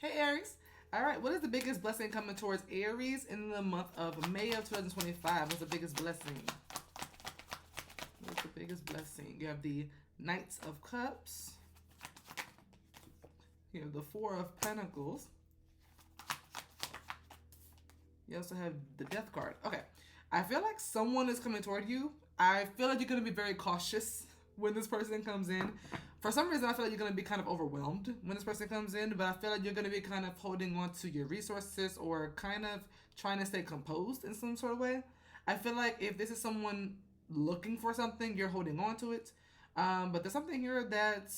Hey Aries. All right, what is the biggest blessing coming towards Aries in the month of May of 2025? What's the biggest blessing? What's the biggest blessing? You have the Knights of Cups. You have the Four of Pentacles. You also have the Death card. Okay. I feel like someone is coming toward you. I feel like you're going to be very cautious when this person comes in. For some reason, I feel like you're going to be kind of overwhelmed when this person comes in, but I feel like you're going to be kind of holding on to your resources or kind of trying to stay composed in some sort of way. I feel like if this is someone looking for something, you're holding on to it. But there's something here that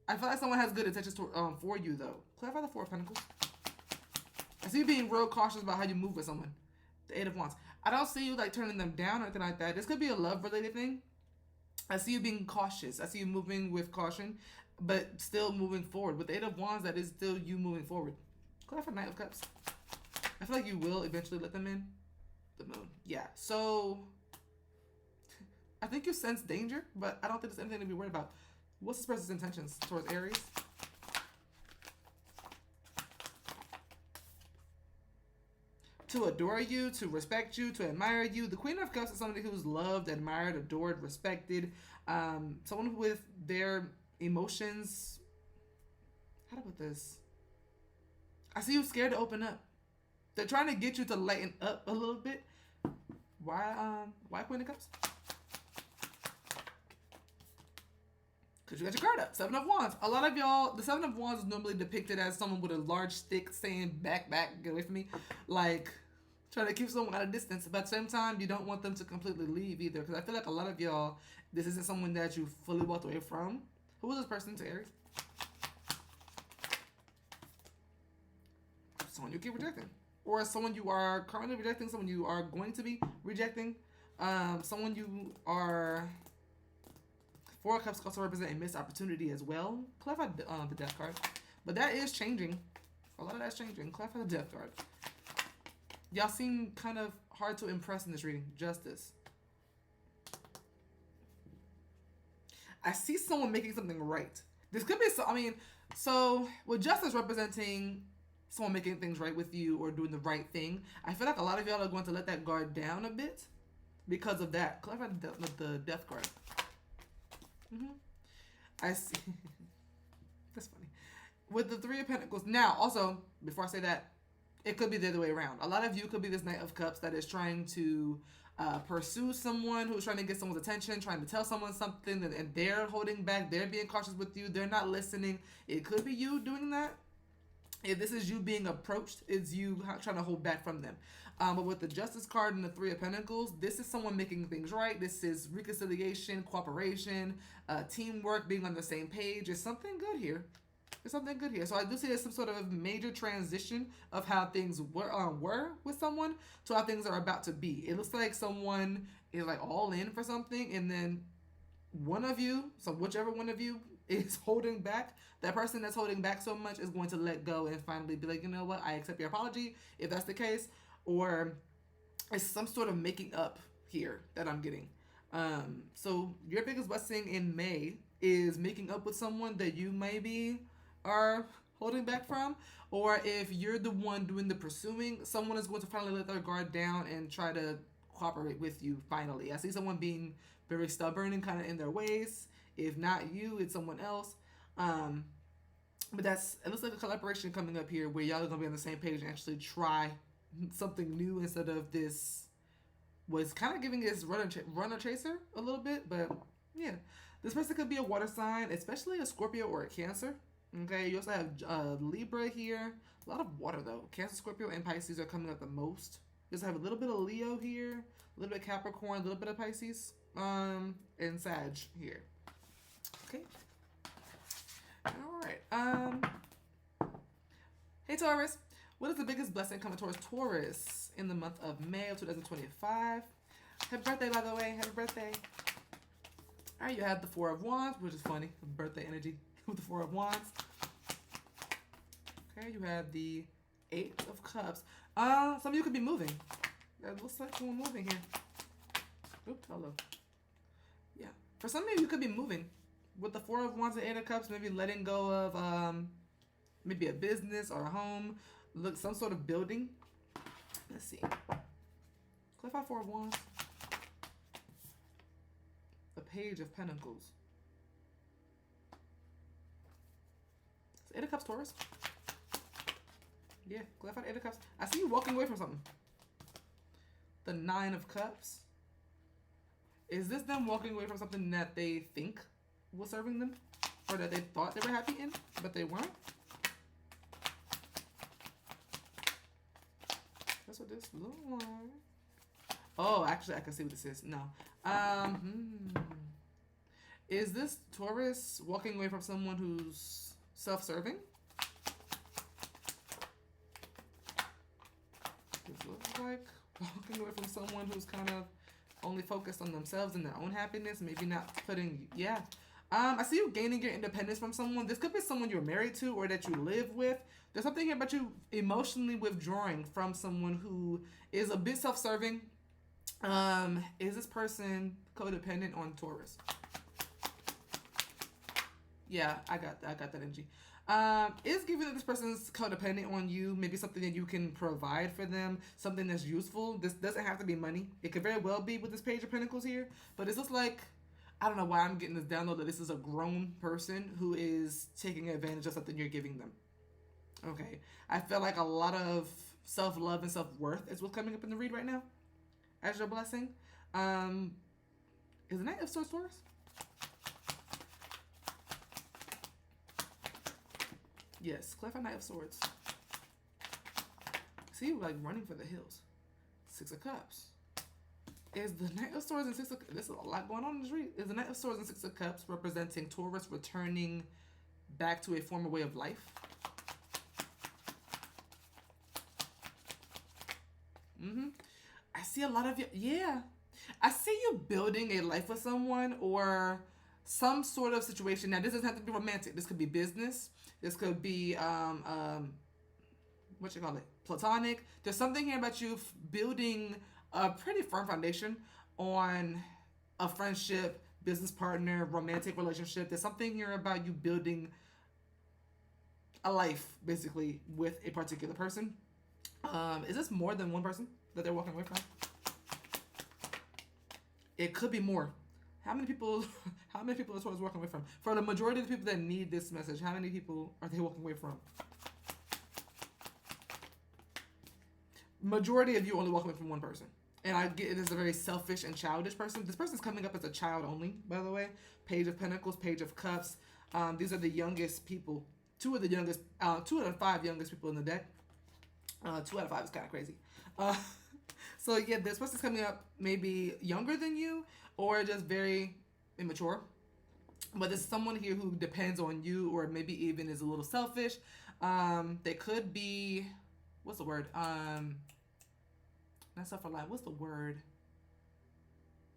I feel like someone has good intentions for you, though. Clarify the Four of Pentacles. I see you being real cautious about how you move with someone. The Eight of Wands. I don't see you like turning them down or anything like that. This could be a love-related thing. I see you being cautious. I see you moving with caution, but still moving forward. With the Eight of Wands, that is still you moving forward. Clarify Knight of Cups. I feel like you will eventually let them in. The Moon. Yeah. So, I think you sense danger, but I don't think there's anything to be worried about. What's this person's intentions towards Aries? To adore you, to respect you, to admire you. The Queen of Cups is somebody who's loved, admired, adored, respected. Someone with their emotions. How to put this? I see you scared to open up. They're trying to get you to lighten up a little bit. Why Queen of Cups? Because you got your card up. Seven of Wands. A lot of y'all, the Seven of Wands is normally depicted as someone with a large stick saying, back, get away from me. Like, trying to keep someone at a distance. But at the same time, you don't want them to completely leave either. Because I feel like a lot of y'all, this isn't someone that you fully walked away from. Who is this person to Aries? Someone you keep rejecting. Or someone you are currently rejecting. Someone you are going to be rejecting. Someone you are... Four of Cups also represent a missed opportunity as well. Clarify the Death card. But that is changing. A lot of that's changing. Clarify the Death card. Y'all seem kind of hard to impress in this reading. Justice. I see someone making something right. This could be, so with Justice representing someone making things right with you or doing the right thing, I feel like a lot of y'all are going to let that guard down a bit because of that. Clarify the Death card. I see. That's funny. With the Three of Pentacles. Now, also, before I say that, it could be the other way around. A lot of you could be this Knight of Cups that is trying to pursue someone, who's trying to get someone's attention, trying to tell someone something, and they're holding back. They're being cautious with you. They're not listening. It could be you doing that. If this is you being approached, it's you trying to hold back from them. But with the Justice card and the Three of Pentacles, this is someone making things right. This is reconciliation, cooperation, teamwork, being on the same page. There's something good here. There's something good here. So I do see there's some sort of major transition of how things were with someone to how things are about to be. It looks like someone is like all in for something, and then one of you, so whichever one of you is holding back, that person that's holding back so much is going to let go and finally be like, you know what, I accept your apology, if that's the case. Or it's some sort of making up here that I'm getting. So your biggest blessing in May is making up with someone that you maybe are holding back from. Or if you're the one doing the pursuing, someone is going to finally let their guard down and try to cooperate with you finally. I see someone being very stubborn and kind of in their ways. If not you, it's someone else. But it looks like a collaboration coming up here where y'all are going to be on the same page and actually try something new instead of this was kind of giving this runner chaser a little bit. But yeah, this person could be a water sign, especially a Scorpio or a Cancer. Okay, you also have Libra here. A lot of water though. Cancer, Scorpio, and Pisces are coming up the most. You also have a little bit of Leo here, a little bit of Capricorn, a little bit of Pisces, and Sag here. Okay. All right. Hey Taurus. What is the biggest blessing coming towards Taurus in the month of May of 2025? Happy birthday, by the way. Happy birthday. All right, you have the Four of Wands, which is funny. Birthday energy with the Four of Wands. Okay, you have the Eight of Cups. Some of you could be moving. That looks like someone moving here. Oops, hello. Yeah. For some of you could be moving. With the Four of Wands and Eight of Cups, maybe letting go of maybe a business or a home. Look, some sort of building. Let's see. Clarify 4 of Wands. The Page of Pentacles. It's 8 of Cups, Taurus. Yeah, clarify 8 of Cups. I see you walking away from something. The 9 of Cups. Is this them walking away from something that they think was serving them? Or that they thought they were happy in, but they weren't? That's what this looks like. Oh, actually, I can see what this is. No. Is this Taurus walking away from someone who's self-serving? This looks like walking away from someone who's kind of only focused on themselves and their own happiness, maybe not putting, yeah. I see you gaining your independence from someone. This could be someone you're married to or that you live with. There's something here about you emotionally withdrawing from someone who is a bit self-serving. Is this person codependent on Taurus? Yeah, I got that energy. Is giving that this person's codependent on you, maybe something that you can provide for them, something that's useful. This doesn't have to be money. It could very well be with this Page of Pentacles here, but it's just like, I don't know why I'm getting this download that this is a grown person who is taking advantage of something you're giving them. Okay. I feel like a lot of self-love and self-worth is what's coming up in the read right now as your blessing. Is the Knight of Swords Taurus? Yes, clarify Knight of Swords. See you like running for the hills. 6 of Cups. Is the Knight of Swords and 6 of Cups, there's a lot going on in this read. Is the Knight of Swords and 6 of Cups representing Taurus returning back to a former way of life? I see a lot of you, yeah. I see you building a life with someone or some sort of situation. Now, this doesn't have to be romantic. This could be business. This could be, what you call it? Platonic. There's something here about you building a pretty firm foundation on a friendship, business partner, romantic relationship. There's something here about you building a life, basically, with a particular person. Is this more than one person that they're walking away from? It could be more. How many people are Taurus walking away from? For the majority of the people that need this message, how many people are they walking away from? Majority of you only walk away from one person. And I get it as a very selfish and childish person. This person's coming up as a child only, by the way. Page of Pentacles, Page of Cups. These are the youngest people. 2 out of 5 youngest people in the deck. 2 out of 5 is kind of crazy. So yeah, this person's coming up maybe younger than you or just very immature. But there's someone here who depends on you or maybe even is a little selfish. They could be, what's the word? Not self-reliant. What's the word?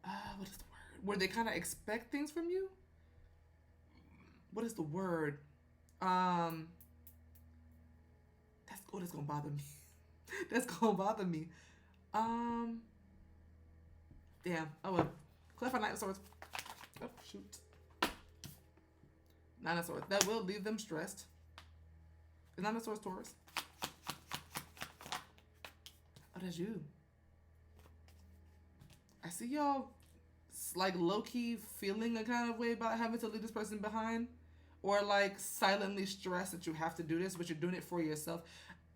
What is the word? Where they kind of expect things from you? What is the word? That's gonna bother me. That's gonna bother me. Damn. Oh well. Clarify Knight of Swords. Oh shoot. 9 of Swords. That will leave them stressed. Is 9 of Swords Taurus? Oh, that's you. I see y'all like low-key feeling a kind of way about having to leave this person behind. Or like silently stressed that you have to do this, but you're doing it for yourself.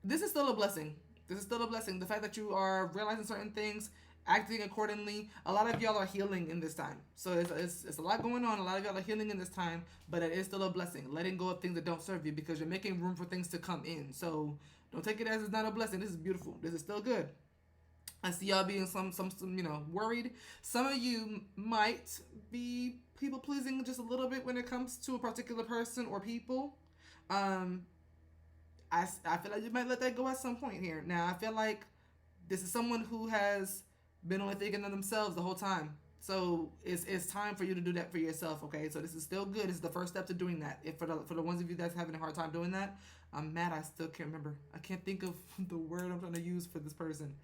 This is still a blessing. This is still a blessing. The fact that you are realizing certain things, acting accordingly. A lot of y'all are healing in this time. So it's a lot going on. A lot of y'all are healing in this time, but it is still a blessing. Letting go of things that don't serve you because you're making room for things to come in. So don't take it as it's not a blessing. This is beautiful. This is still good. I see y'all being some worried. Some of you might be people pleasing just a little bit when it comes to a particular person or people. I feel like you might let that go at some point here. Now, I feel like this is someone who has been only thinking of themselves the whole time. So it's time for you to do that for yourself, okay? So this is still good. This is the first step to doing that. If for the ones of you that's having a hard time doing that, I'm mad I still can't remember. I can't think of the word I'm trying to use for this person.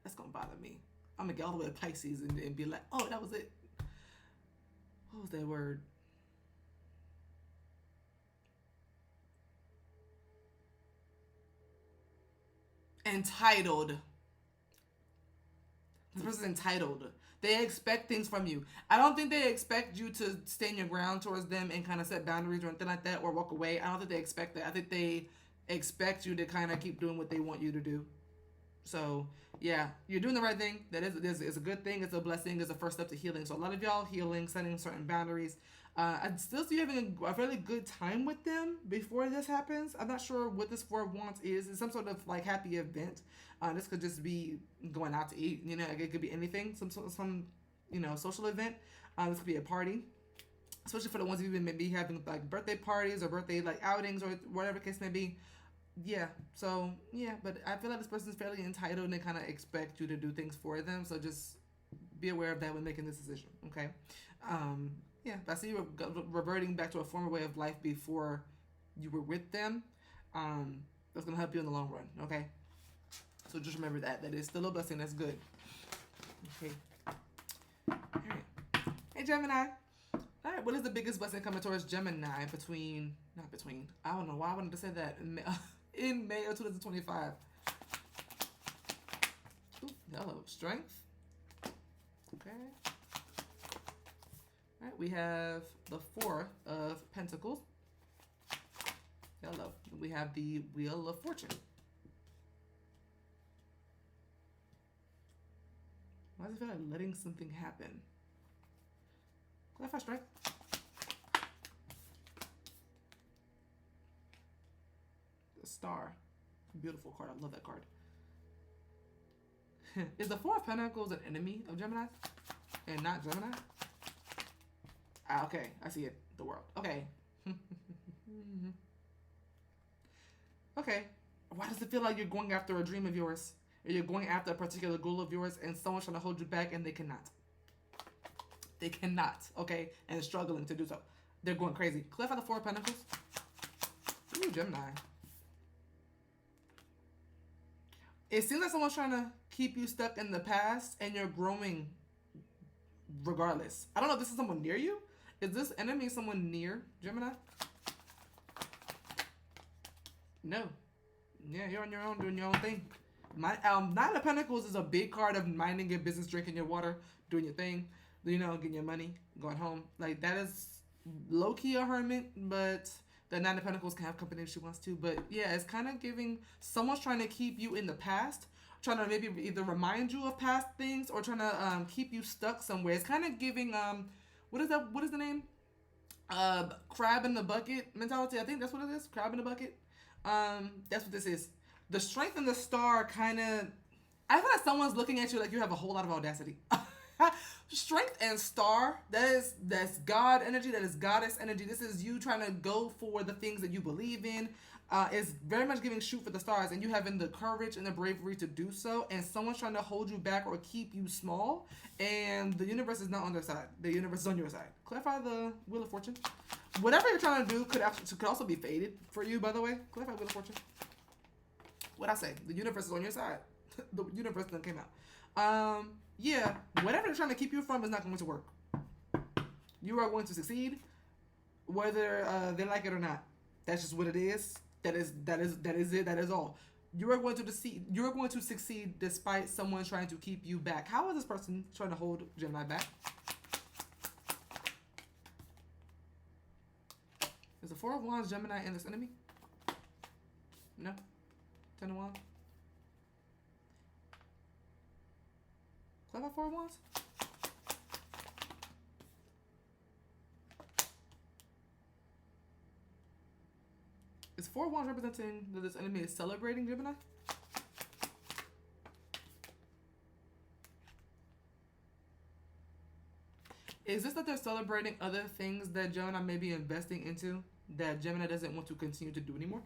That's gonna bother me. I'm gonna get all the way to Pisces and be like, oh, that was it. What was that word? Entitled. This person's entitled. They expect things from you. I don't think they expect you to stand your ground towards them and kind of set boundaries or anything like that or walk away. I don't think they expect that. I think they expect you to kind of keep doing what they want you to do. So, yeah, you're doing the right thing. That is a good thing. It's a blessing. It's a first step to healing. So, a lot of y'all healing, setting certain boundaries. I still see you having a really good time with them before this happens. I'm not sure what this Four of Wands is. It's some sort of like happy event. This could just be going out to eat. You know, it could be anything. Some social event. This could be a party. Especially for the ones who even maybe having like birthday parties or birthday like outings or whatever the case may be. Yeah, so yeah, but I feel like this person's fairly entitled and they kind of expect you to do things for them. So just be aware of that when making this decision, okay? Yeah, but I see you reverting back to a former way of life before you were with them. That's going to help you in the long run, okay? So just remember that. That is still a blessing. That's good. Okay. All right. Hey, Gemini. All right, what is the biggest blessing coming towards Gemini I don't know why I wanted to say that. In May of 2025. Ooh, hello, strength. Okay. All right, we have the Four of Pentacles. Hello. We have the Wheel of Fortune. Why does it feel like letting something happen? Clarify strength. Star. Beautiful card. I love that card. Is the Four of Pentacles an enemy of Gemini? And not Gemini? Ah, okay. I see it. The World. Okay. Okay. Why does it feel like you're going after a dream of yours? Or you're going after a particular goal of yours and someone's trying to hold you back and they cannot? They cannot. Okay? And struggling to do so. They're going crazy. Clarify the Four of Pentacles. Ooh, Gemini. It seems like someone's trying to keep you stuck in the past and you're growing regardless. I don't know if this is someone near you. Is this enemy someone near Gemini? No. Yeah, you're on your own doing your own thing. Nine of Pentacles is a big card of minding your business, drinking your water, doing your thing, you know, getting your money, going home. Like, that is low-key a hermit, but the Nine of Pentacles can have company if she wants to. But yeah, it's kind of giving someone's trying to keep you in the past, trying to maybe either remind you of past things or trying to keep you stuck somewhere. It's kind of giving what is that? What is the name? Crab in the bucket mentality. I think that's what it is. Crab in the bucket. That's what this is. The Strength and the Star kind of. I feel like someone's looking at you like you have a whole lot of audacity. Strength and Star, that's God energy, that is goddess energy. This is you trying to go for the things that you believe in. It's very much giving shoot for the stars and you having the courage and the bravery to do so, and someone's trying to hold you back or keep you small, and the universe is not on their side. The universe is on your side. Clarify the Wheel of Fortune. Whatever you're trying to do could also be fated for you, by the way. Clarify Wheel of Fortune. What'd I say? The universe is on your side. The universe then came out. Yeah, whatever they're trying to keep you from is not going to work. You are going to succeed, whether they like it or not. That's just what it is. That is it. That is all. You are going to succeed. You are going to succeed despite someone trying to keep you back. How is this person trying to hold Gemini back? Is the Four of Wands Gemini and this enemy? No. Ten of Wands. Clarify Four of Wands. Is Four of Wands representing that this enemy is celebrating Gemini? Is this that they're celebrating other things that Gemini may be investing into that Gemini doesn't want to continue to do anymore?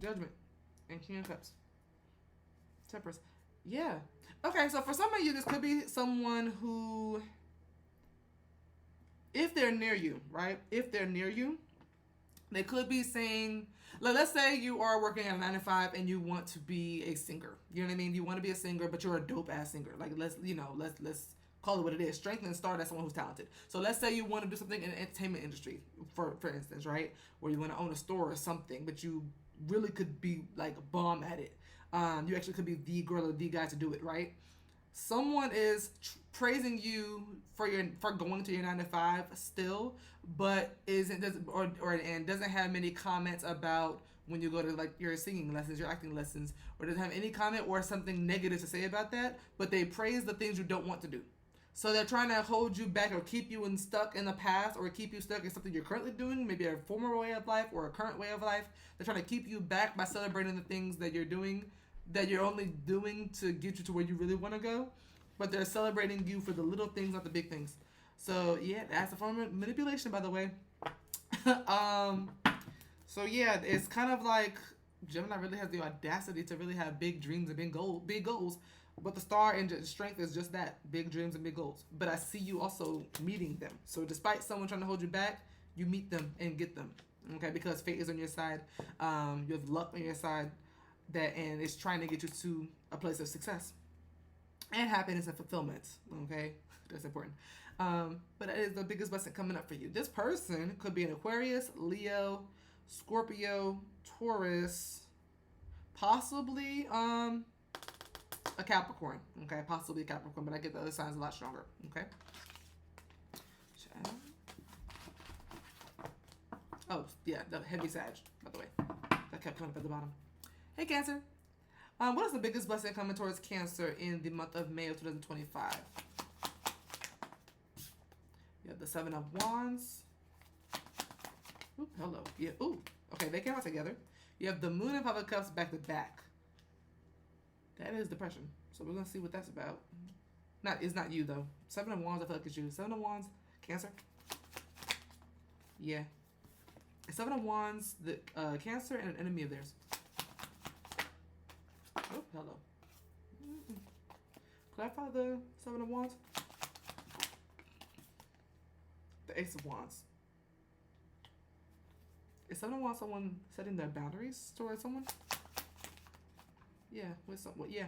Judgment and King of Cups. Temperance. Yeah. Okay, so for some of you, this could be someone who, if they're near you, right? If they're near you, They could be saying, let's say you are working at a 9 to 5 and you want to be a singer. You know what I mean? You want to be a singer, but you're a dope ass singer. Like let's call it what it is. Strength and star. That's someone who's talented. So let's say you want to do something in the entertainment industry, for instance, right? Where you want to own a store or something, but you really could be like bomb at it. You actually could be the girl or the guy to do it, right? Someone is praising you for going to your 9 to 5 still, but doesn't have many comments about when you go to like your singing lessons, your acting lessons, or doesn't have any comment or something negative to say about that, but they praise the things you don't want to do. So they're trying to hold you back or keep you stuck in the past, or keep you stuck in something you're currently doing, maybe a former way of life or a current way of life. They're trying to keep you back by celebrating the things that you're doing, that you're only doing to get you to where you really want to go. But they're celebrating you for the little things, not the big things. So yeah, that's a form of manipulation, by the way. So yeah, it's kind of like Gemini really has the audacity to really have big dreams and big goals. But the star and strength is just that, big dreams and big goals. But I see you also meeting them. So despite someone trying to hold you back, you meet them and get them. Okay, because fate is on your side. You have luck on your side, and it's trying to get you to a place of success and happiness and fulfillment. Okay, that's important. But it is the biggest blessing coming up for you. This person could be an Aquarius, Leo, Scorpio, Taurus, possibly a Capricorn. Okay, possibly a Capricorn, but I get the other signs a lot stronger. Okay. Oh yeah, the heavy Sag, by the way. That kept coming up at the bottom. Hey Cancer. What is the biggest blessing coming towards Cancer in the month of May of 2025? You have the 7 of Wands. Ooh, hello. Yeah. Ooh. Okay, they came out together. You have the Moon and 5 of Cups back to back. That is depression. So we're gonna see what that's about. It's not you though. 7 of Wands, I feel like it's you. 7 of Wands, Cancer. Yeah. 7 of Wands, the Cancer, and an enemy of theirs. Oh, hello. Clarify the 7 of Wands. The Ace of Wands. Is 7 of Wands someone setting their boundaries towards someone? Yeah, with someone. Yeah.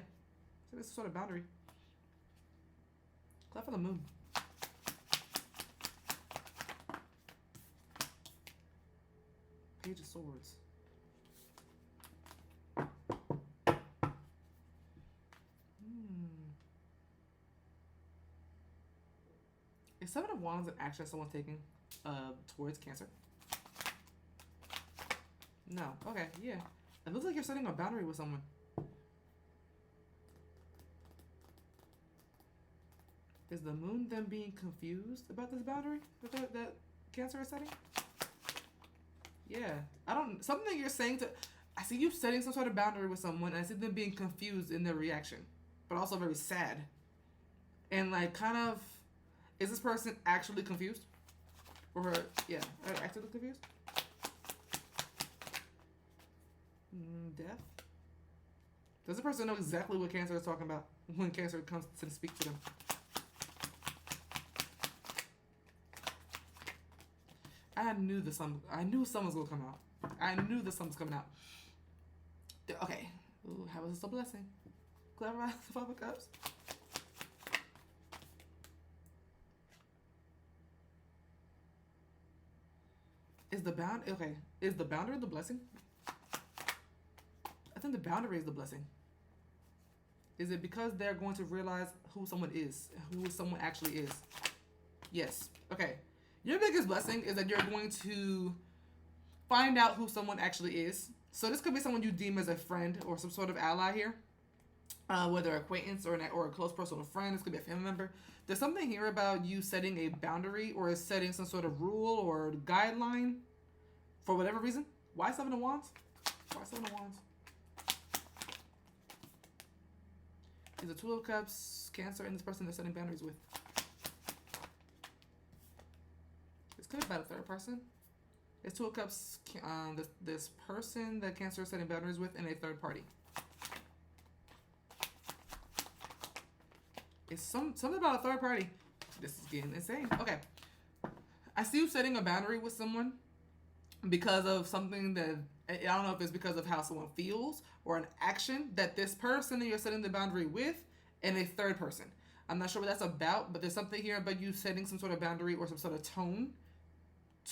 So it's a sort of boundary. Clap for the Moon. Page of Swords. Is 7 of Wands an action someone's taking towards Cancer? No. Okay, yeah. It looks like you're setting a boundary with someone. Is the Moon then being confused about this boundary that Cancer is setting? Yeah. Something you're saying I see you setting some sort of boundary with someone, and I see them being confused in their reaction, but also very sad. And like kind of, is this person actually confused? Or yeah, actually confused? Death? Does the person know exactly what Cancer is talking about when Cancer comes to speak to them? I knew someone's gonna come out. I knew the sun was coming out. Okay. Ooh, how is this a blessing? Clarify the 5 of Cups. Is the boundary the blessing? I think the boundary is the blessing. Is it because they're going to realize who someone is, who someone actually is? Yes. Okay. Your biggest blessing is that you're going to find out who someone actually is. So this could be someone you deem as a friend or some sort of ally here, whether acquaintance or a close personal friend. This could be a family member. There's something here about you setting a boundary or setting some sort of rule or guideline for whatever reason. Why 7 of Wands? Why 7 of Wands? Is the 2 of Cups Cancer and this person they're setting boundaries with? This could be about a third person. It's 2 of Cups, this person that Cancer is setting boundaries with, and a third party. It's something about a third party. This is getting insane. Okay. I see you setting a boundary with someone, because of something that, I don't know if it's because of how someone feels or an action that this person that you're setting the boundary with and a third person. I'm not sure what that's about, but there's something here about you setting some sort of boundary or some sort of tone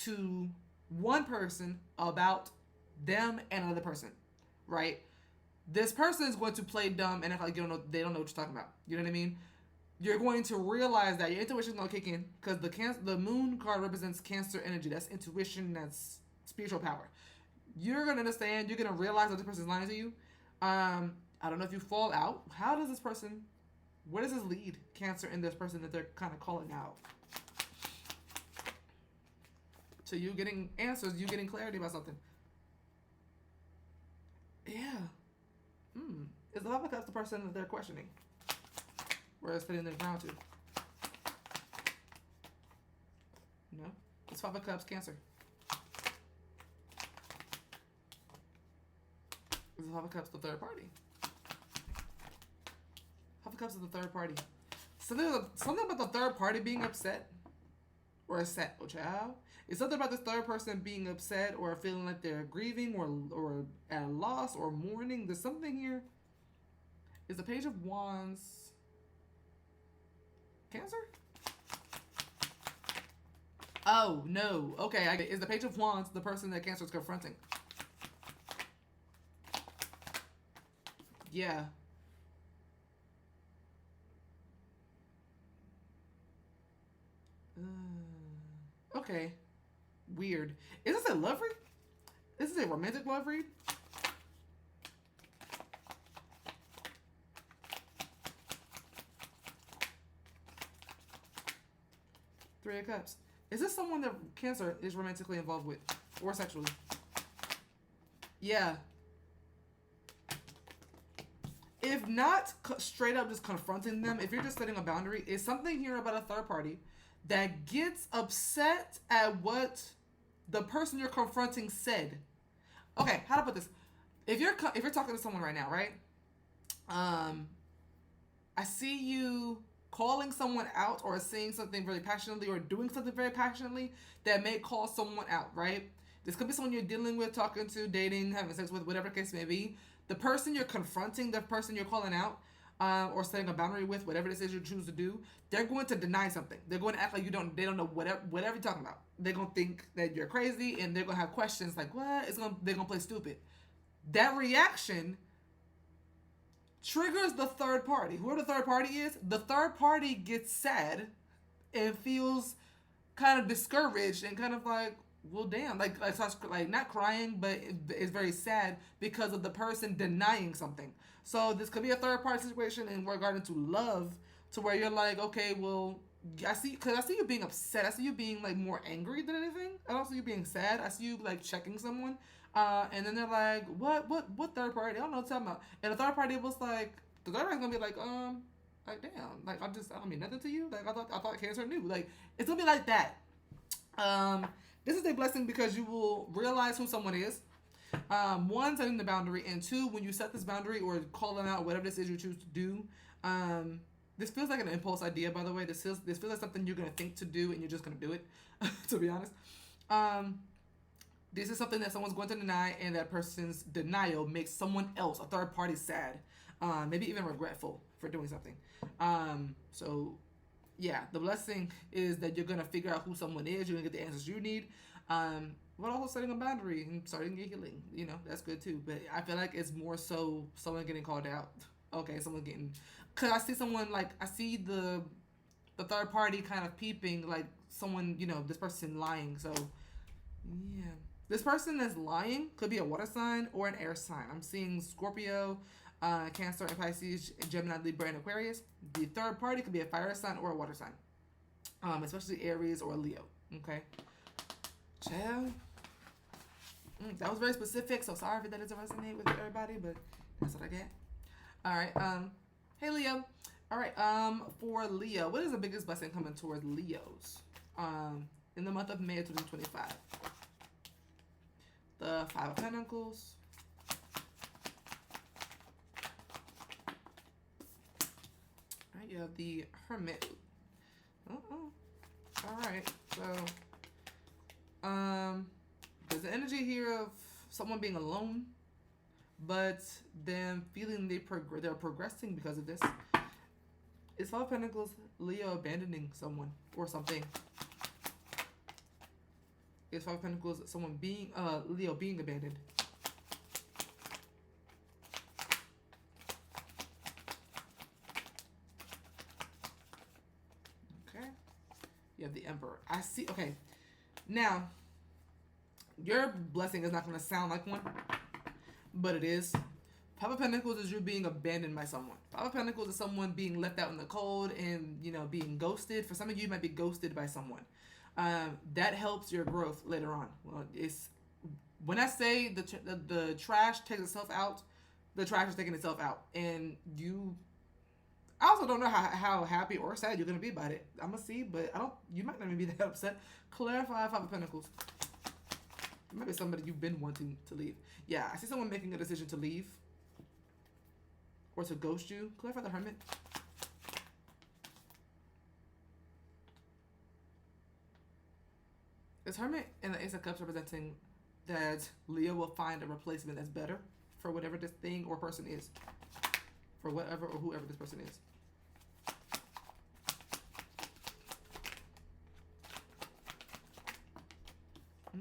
to one person about them and another person, right? This person is going to play dumb and act like they don't know what you're talking about. You know what I mean? You're going to realize that your intuition is going to kick in because the moon card represents Cancer energy. That's intuition. That's spiritual power. You're going to understand. You're going to realize that this person is lying to you. I don't know if you fall out. How does this person, where does this lead Cancer and this person that they're kind of calling out? So you getting answers, you getting clarity about something. Yeah. Is the Five of Cups the person that they're questioning? Where it's fitting their ground to? No. It's Five of Cups, Cancer. Is the Five of Cups the third party? Five of Cups is the third party. Something about the third party being upset or upset, oh child. It's something about this third person being upset or feeling like they're grieving or at a loss or mourning. There's something here. Is the Page of Wands Cancer? Oh, no. Okay, is the Page of Wands the person that Cancer is confronting? Yeah. Okay. Weird. Is this a love read? This is a romantic love read? Three of Cups. Is this someone that Cancer is romantically involved with? Or sexually? Yeah. If not straight up just confronting them, if you're just setting a boundary, is something here about a third party that gets upset at what the person you're confronting said. Okay, how to put this? If you're talking to someone right now, right? I see you calling someone out or saying something very passionately or doing something very passionately that may call someone out, right? This could be someone you're dealing with, talking to, dating, having sex with, whatever case may be. The person you're confronting, the person you're calling out, or setting a boundary with, whatever this is you choose to do, they're going to deny something. They're going to act like they don't know whatever you're talking about. They're going to think that you're crazy, and they're going to have questions like, what? They're going to play stupid. That reaction triggers the third party. Whoever the third party is, the third party gets sad and feels kind of discouraged and kind of like, well, damn, like not crying, but it's very sad because of the person denying something. So this could be a third party situation in regard to love, to where you're like, okay, well, I see you being upset. I see you being like more angry than anything. I don't see you being sad. I see you like checking someone, and then they're like, what third party? I don't know what I'm talking about. And the third party was like, the third party's gonna be like damn, like I don't mean nothing to you. Like I thought Cancer knew. Like it's gonna be like that. This is a blessing because you will realize who someone is. One, setting the boundary, and two, when you set this boundary or call them out, whatever this is you choose to do. This feels like an impulse idea, by the way. This feels like something you're gonna think to do, and you're just gonna do it. To be honest, this is something that someone's going to deny, and that person's denial makes someone else, a third party, sad, maybe even regretful for doing something. So yeah, the blessing is that you're gonna figure out who someone is. You're gonna get the answers you need. But also setting a boundary and starting your healing. You know, that's good too. But I feel like it's more so someone getting called out. Okay, someone getting, cause I see someone like I see the third party kind of peeping like someone, you know, this person lying. So yeah, this person that's lying could be a water sign or an air sign. I'm seeing Scorpio, Cancer, and Pisces, Gemini, Libra, and Aquarius. The third party could be a fire sign or a water sign, especially Aries or Leo. Okay, child. That was very specific, so sorry if that doesn't resonate with everybody, but that's what I get. All right. Hey Leo. All right. For Leo, what is the biggest blessing coming towards Leos? In the month of May of 2025. The Five of Pentacles. All right. You have the Hermit. All right. So, there's an energy here of someone being alone, but then feeling they're progressing because of this. It's Five of Pentacles, Leo abandoning someone or something. It's Five of Pentacles, someone being, Leo being abandoned. Okay. You have the Emperor. I see, okay. Now, your blessing is not going to sound like one, but it is. Five of Pentacles is you being abandoned by someone. Five of Pentacles is someone being left out in the cold and, you know, being ghosted. For some of you might be ghosted by someone. That helps your growth later on. Well, it's when I say the trash takes itself out, the trash is taking itself out, and you. I also don't know how happy or sad you're gonna be about it. I'm gonna see, but I don't. You might not even be that upset. Clarify Five of Pentacles. It might be somebody you've been wanting to leave. Yeah, I see someone making a decision to leave or to ghost you. Clarify the Hermit. Is Hermit and the Ace of Cups representing that Leo will find a replacement that's better for whatever this thing or person is? For whatever or whoever this person is.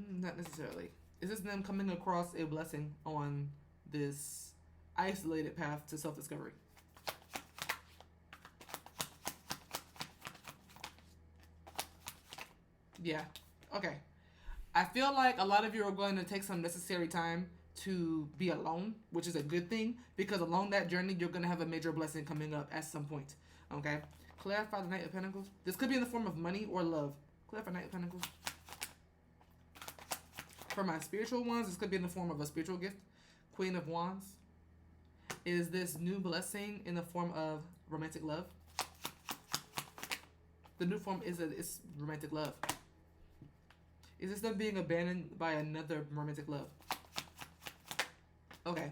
Not necessarily. Is this them coming across a blessing on this isolated path to self-discovery? Yeah. Okay. I feel like a lot of you are going to take some necessary time to be alone, which is a good thing, because along that journey, you're going to have a major blessing coming up at some point. Okay? Clarify the Knight of Pentacles. This could be in the form of money or love. Clarify Knight of Pentacles. For my spiritual ones, this could be in the form of a spiritual gift. Queen of Wands. Is this new blessing in the form of romantic love? The new form is romantic love. Is this them being abandoned by another romantic love? Okay.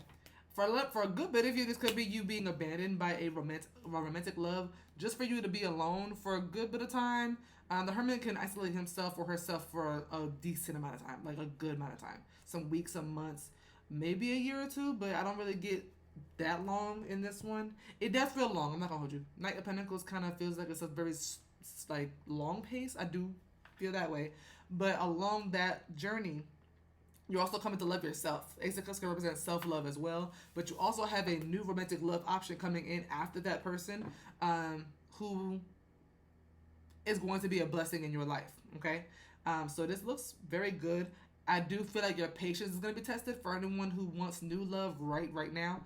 For a good bit of you, this could be you being abandoned by a romantic love just for you to be alone for a good bit of time. The Hermit can isolate himself or herself for a decent amount of time, like a good amount of time. Some weeks, some months, maybe a year or two, but I don't really get that long in this one. It does feel long. I'm not going to hold you. Knight of Pentacles kind of feels like it's a very like long pace. I do feel that way. But along that journey, you're also coming to love yourself. Ace of Cups can represent self-love as well. But you also have a new romantic love option coming in after that person who is going to be a blessing in your life. Okay? So this looks very good. I do feel like your patience is going to be tested for anyone who wants new love right now.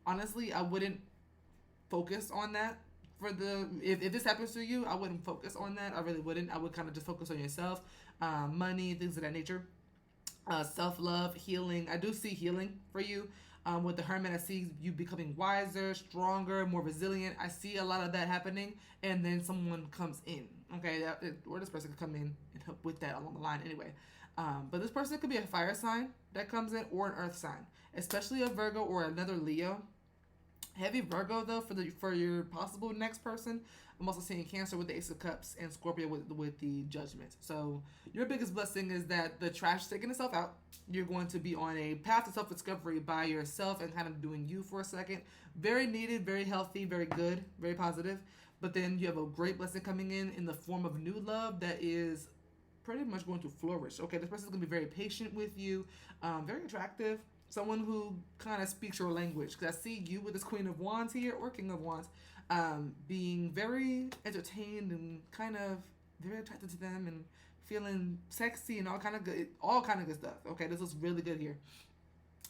Honestly, I wouldn't focus on that. If this happens to you, I wouldn't focus on that. I really wouldn't. I would kind of just focus on yourself, money, things of that nature. Self-love, healing. I do see healing for you. With the Hermit, I see you becoming wiser, stronger, more resilient. I see a lot of that happening, and then someone comes in. Okay, or this person could come in and help with that along the line anyway. But this person could be a fire sign that comes in, or an earth sign, especially a Virgo or another Leo. Heavy Virgo though for your possible next person. I'm also seeing Cancer with the Ace of Cups and Scorpio with the Judgment. So your biggest blessing is that the trash is taking itself out. You're going to be on a path to self-discovery by yourself and kind of doing you for a second. Very needed, very healthy, very good, very positive. But then you have a great blessing coming in the form of new love that is pretty much going to flourish. Okay, this person is going to be very patient with you, very attractive. Someone who kind of speaks your language. Because I see you with this Queen of Wands here, or King of Wands, being very entertained and kind of very attracted to them and feeling sexy and all kind of good stuff. Okay, this looks really good here.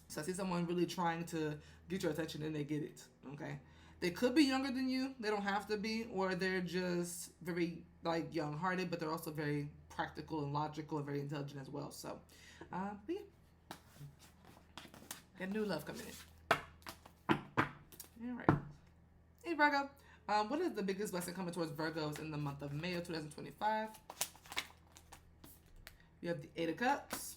So I see someone really trying to get your attention and they get it. Okay, they could be younger than you. They don't have to be, or they're just very like young-hearted, but they're also very practical and logical and very intelligent as well. So, but yeah. Got new love coming in. All right. Hey, Virgo. What is the biggest blessing coming towards Virgos in the month of May of 2025? You have the Eight of Cups.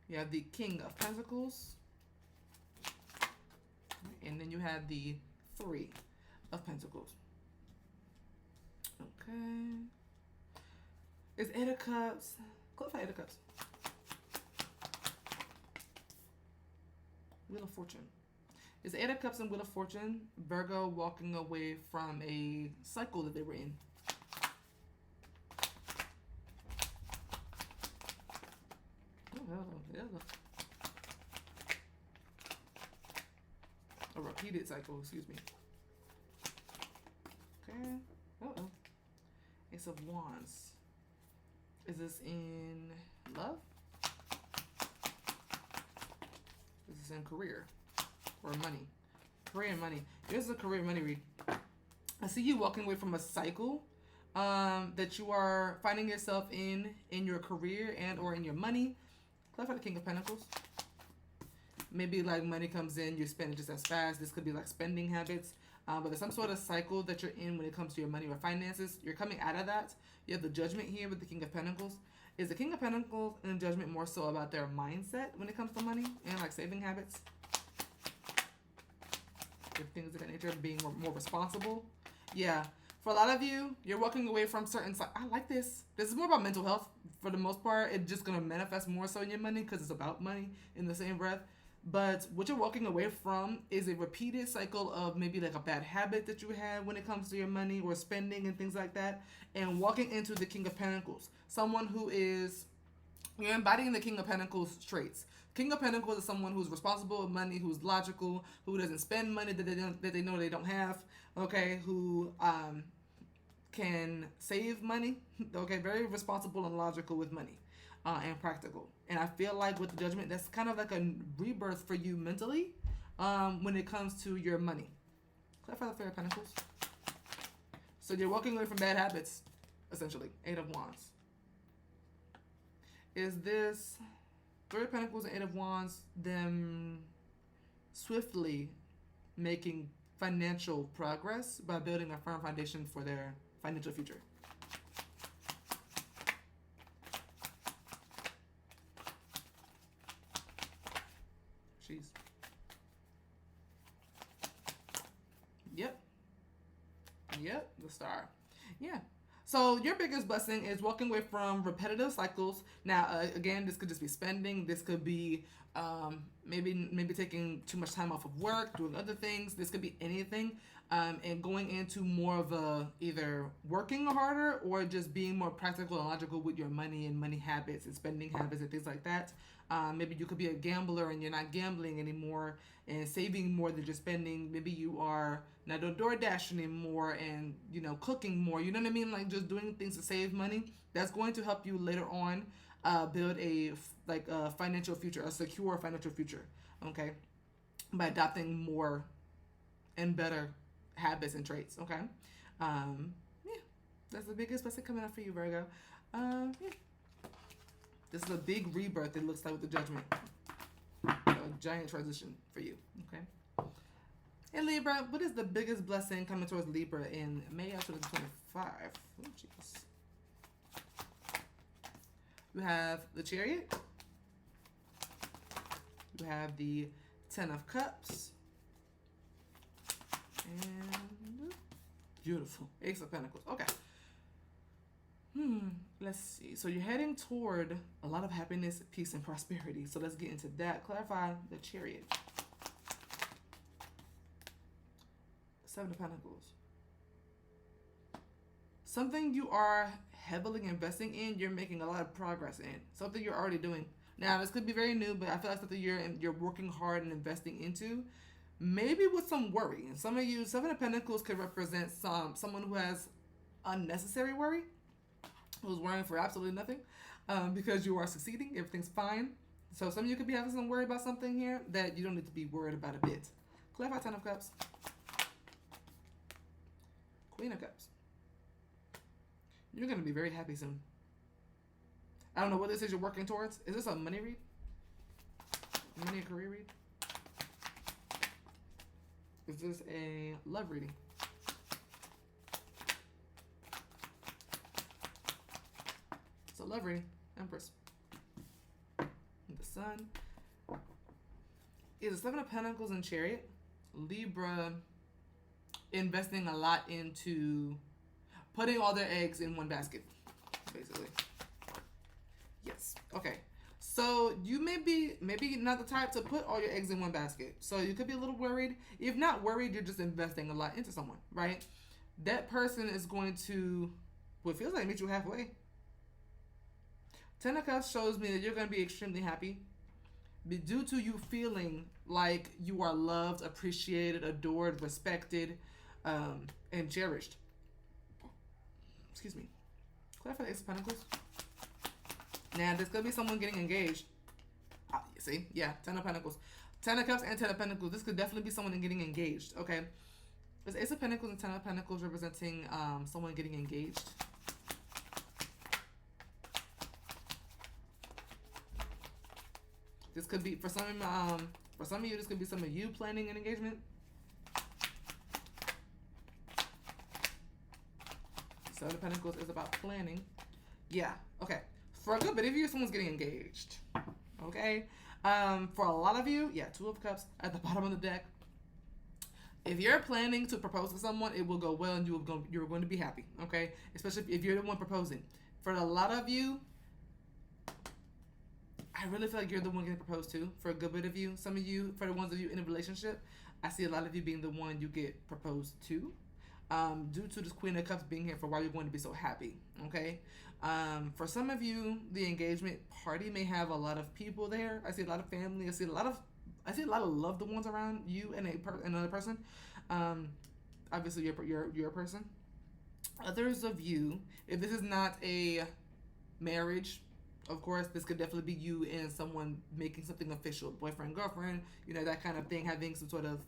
You have the King of Pentacles. And then you have the Three of Pentacles. Okay. Is Eight of Cups. Clarify Eight of Cups. Wheel of Fortune. Is Eight of Cups and Wheel of Fortune Virgo walking away from a cycle that they were in? A repeated cycle, excuse me. Okay. Uh-oh. Ace of Wands. Is this in love? Is this in career? Or money? Career and money. Here's a career and money read. I see you walking away from a cycle that you are finding yourself in your career and or in your money. Clarify the King of Pentacles. Maybe like money comes in, you spend it just as fast. This could be like spending habits. But there's some sort of cycle that you're in when it comes to your money or finances. You're coming out of that. You have the Judgment here with the King of Pentacles. Is the King of Pentacles and Judgment more so about their mindset when it comes to money and like saving habits? If things of that nature, being more responsible. Yeah. For a lot of you, you're walking away from certain... I like this. This is more about mental health for the most part. It's just going to manifest more so in your money because it's about money in the same breath. But what you're walking away from is a repeated cycle of maybe like a bad habit that you had when it comes to your money or spending and things like that. And walking into the King of Pentacles. Someone who is... You're embodying the King of Pentacles traits. King of Pentacles is someone who's responsible with money, who's logical, who doesn't spend money that they know they don't have, okay, who can save money, okay, very responsible and logical with money, and practical. And I feel like with the Judgment, that's kind of like a rebirth for you mentally when it comes to your money. Clarify the Three of Pentacles. So you're walking away from bad habits, essentially. Eight of Wands. Is this... Three of Pentacles and Eight of Wands, them swiftly making financial progress by building a firm foundation for their financial future. Jeez. Yep. Yep, the Star. Yeah. So your biggest blessing is walking away from repetitive cycles. Now, again, this could just be spending. This could be maybe taking too much time off of work, doing other things. This could be anything. And going into more of a either working harder or just being more practical and logical with your money and money habits and spending habits and things like that. Maybe you could be a gambler and you're not gambling anymore and saving more than just spending. Maybe you are not doing DoorDash anymore and, you know, cooking more. You know what I mean? Like just doing things to save money. That's going to help you later on build a financial future, a secure financial future, okay? By adopting more and better habits and traits, okay? Yeah, that's the biggest blessing coming up for you, Virgo. Yeah. This is a big rebirth, it looks like, with the Judgment. A giant transition for you, okay? And Libra, what is the biggest blessing coming towards Libra in May of 2025? Oh, jeez. You have the Chariot. You have the Ten of Cups. And beautiful. Ace of Pentacles. Okay. Let's see. So you're heading toward a lot of happiness, peace, and prosperity. So let's get into that. Clarify the Chariot. Seven of Pentacles. Something you are heavily investing in, you're making a lot of progress in. Something you're already doing. Now, this could be very new, but I feel like something you're working hard and investing into. Maybe with some worry. And some of you, Seven of Pentacles could represent someone who has unnecessary worry. Who's worrying for absolutely nothing because you are succeeding. Everything's fine. So some of you could be having some worry about something here that you don't need to be worried about a bit. Clarify Ten of Cups. Queen of Cups. You're going to be very happy soon. I don't know what this is you're working towards. Is this a money read? Money and career read? Is this a love reading? So love reading. Empress. The Sun. Is the Seven of Pentacles and Chariot. Libra investing a lot into putting all their eggs in one basket, basically. Yes. Okay. So you may be maybe not the type to put all your eggs in one basket. So you could be a little worried. If not worried, you're just investing a lot into someone, right? That person is going to, what feels like, meet you halfway. Ten of Cups shows me that you're going to be extremely happy due to you feeling like you are loved, appreciated, adored, respected, and cherished. Excuse me. Clap for the Ace of Pentacles. Now, there's going to be someone getting engaged. See? Yeah, Ten of Pentacles. Ten of Cups and Ten of Pentacles. This could definitely be someone getting engaged, okay? There's Ace of Pentacles and Ten of Pentacles representing someone getting engaged. This could be, for some of you, this could be some of you planning an engagement. Seven of Pentacles is about planning. Yeah, okay. For a good bit of you, someone's getting engaged. Okay? For a lot of you, yeah, Two of Cups at the bottom of the deck. If you're planning to propose to someone, it will go well and you're going to be happy. Okay? Especially if you're the one proposing. For a lot of you, I really feel like you're the one getting proposed to. For a good bit of you. Some of you, for the ones of you in a relationship, I see a lot of you being the one you get proposed to. Due to this Queen of Cups being here for why you're going to be so happy, okay? For some of you, the engagement party may have a lot of people there. I see a lot of family. I see a lot of loved ones around you and another person. Obviously, you're a person. Others of you, if this is not a marriage, of course, this could definitely be you and someone making something official, boyfriend, girlfriend, that kind of thing, having some sort of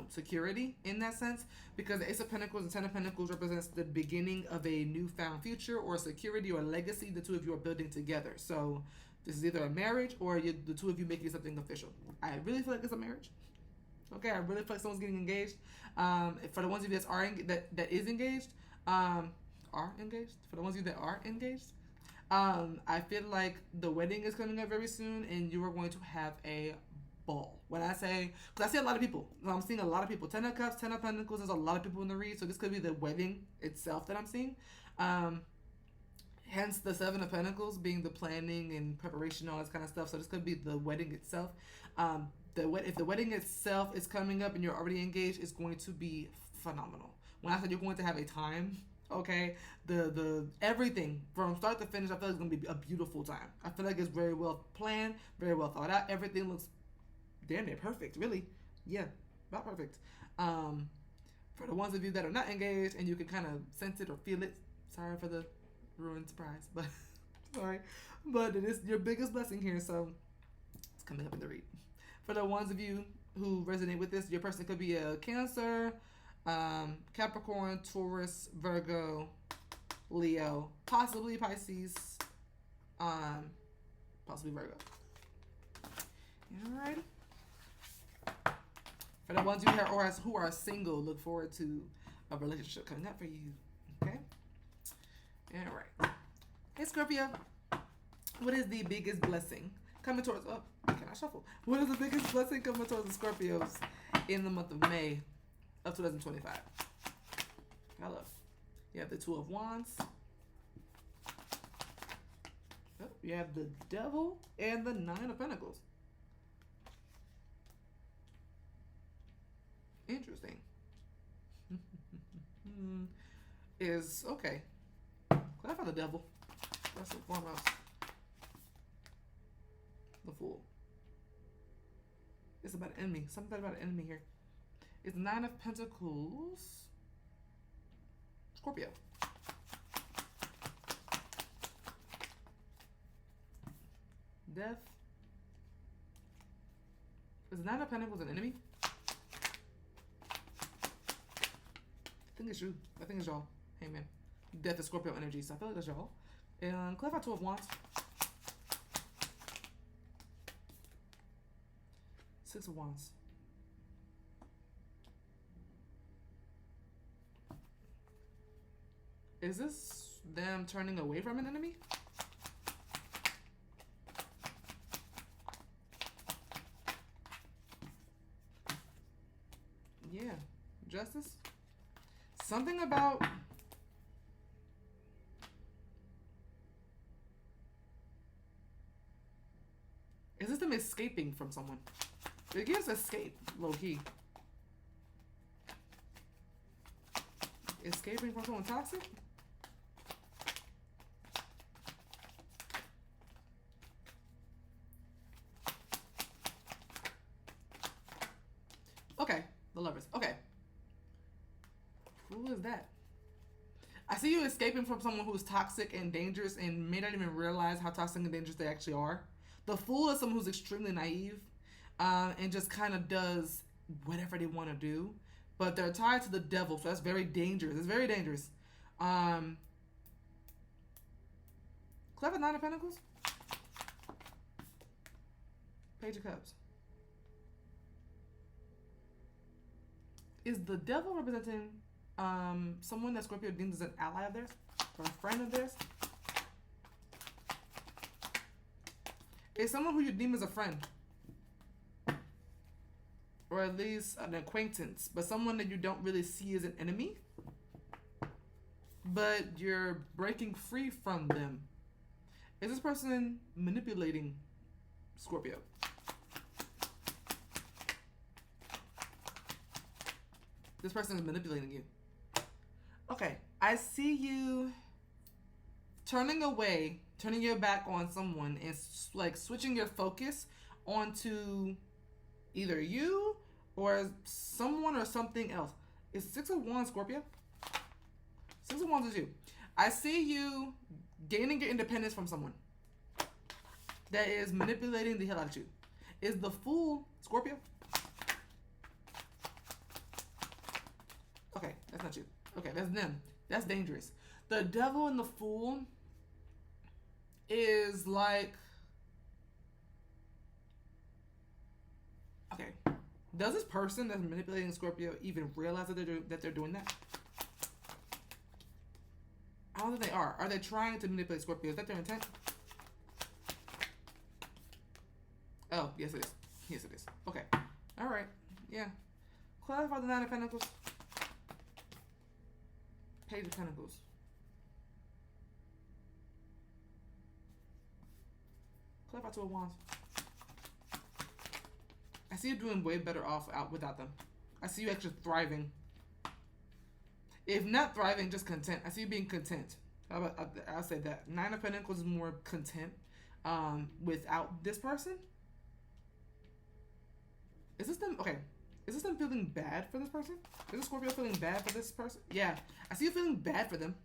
security in that sense, because the Ace of Pentacles and Ten of Pentacles represents the beginning of a newfound future or security or legacy the two of you are building together. So this is either a marriage or the two of you making something official. I really feel like it's a marriage. Okay, I really feel like someone's getting engaged. For the ones of you that is engaged, are engaged. For the ones of you that are engaged, I feel like the wedding is coming up very soon, and you are going to have a ball. When I say, because I see a lot of people. I'm seeing a lot of people. Ten of Cups, Ten of Pentacles. There's a lot of people in the read, so this could be the wedding itself that I'm seeing. Hence the Seven of Pentacles being the planning and preparation, all this kind of stuff. So this could be the wedding itself. If the wedding itself is coming up and you're already engaged, it's going to be phenomenal. When I said you're going to have a time, okay, the everything from start to finish, I feel like it's going to be a beautiful time. I feel like it's very well planned, very well thought out. Everything looks damn near perfect, really. Yeah, about perfect. For the ones of you that are not engaged and you can kind of sense it or feel it, sorry for the ruined surprise, but sorry. But it is your biggest blessing here, so it's coming up in the read. For the ones of you who resonate with this, your person could be a Cancer, Capricorn, Taurus, Virgo, Leo, possibly Pisces, possibly Virgo. Alright. For the ones who are single, look forward to a relationship coming up for you. Okay? Alright. Hey Scorpio. What is the biggest blessing coming towards... Oh, can I shuffle? What is the biggest blessing coming towards the Scorpios in the month of May of 2025? Hello. You have the Two of Wands. Oh, you have the Devil and the Nine of Pentacles. Interesting. Is okay. Clarify the Devil. First and foremost. The Fool. It's about an enemy. Something about an enemy here. It's Nine of Pentacles. Scorpio. Death. Is Nine of Pentacles an enemy? I think it's you. I think it's y'all. Hey, man. Death is Scorpio energy, so I feel like it's y'all. And clarify Two of Wands. Six of Wands. Is this them turning away from an enemy? Yeah. Justice? Something about... Is this them escaping from someone? It gives escape, low key. Escaping from someone toxic? Okay, the Lovers. Okay. Who is that? I see you escaping from someone who's toxic and dangerous and may not even realize how toxic and dangerous they actually are. The Fool is someone who's extremely naive and just kind of does whatever they want to do. But they're tied to the Devil, so that's very dangerous. It's very dangerous. Clever Nine of Pentacles. Page of Cups. Is the Devil representing someone that Scorpio deems as an ally of theirs? Or a friend of theirs? Is someone who you deem as a friend. Or at least an acquaintance. But someone that you don't really see as an enemy. But you're breaking free from them. Is this person manipulating Scorpio? This person is manipulating you. Okay, I see you turning away, turning your back on someone and like switching your focus onto either you or someone or something else. Is Six of Wands Scorpio? Six of Wands is you. I see you gaining your independence from someone that is manipulating the hell out of you. Is the Fool Scorpio? Okay, that's not you. Okay, that's them. That's dangerous. The Devil and the Fool is like... Okay. Does this person that's manipulating Scorpio even realize that they're doing that? I don't think they are. Are they trying to manipulate Scorpio? Is that their intent? Oh, yes it is. Yes it is. Okay. Alright. Yeah. Clarify the Nine of Pentacles. Page of Pentacles. Clarify Two of Wands. I see you doing way better off out without them. I see you actually thriving. If not thriving, just content. I see you being content. I'll say that. Nine of Pentacles is more content without this person. Is this them? Okay. Is this them feeling bad for this person? Is this Scorpio feeling bad for this person? Yeah. I see you feeling bad for them.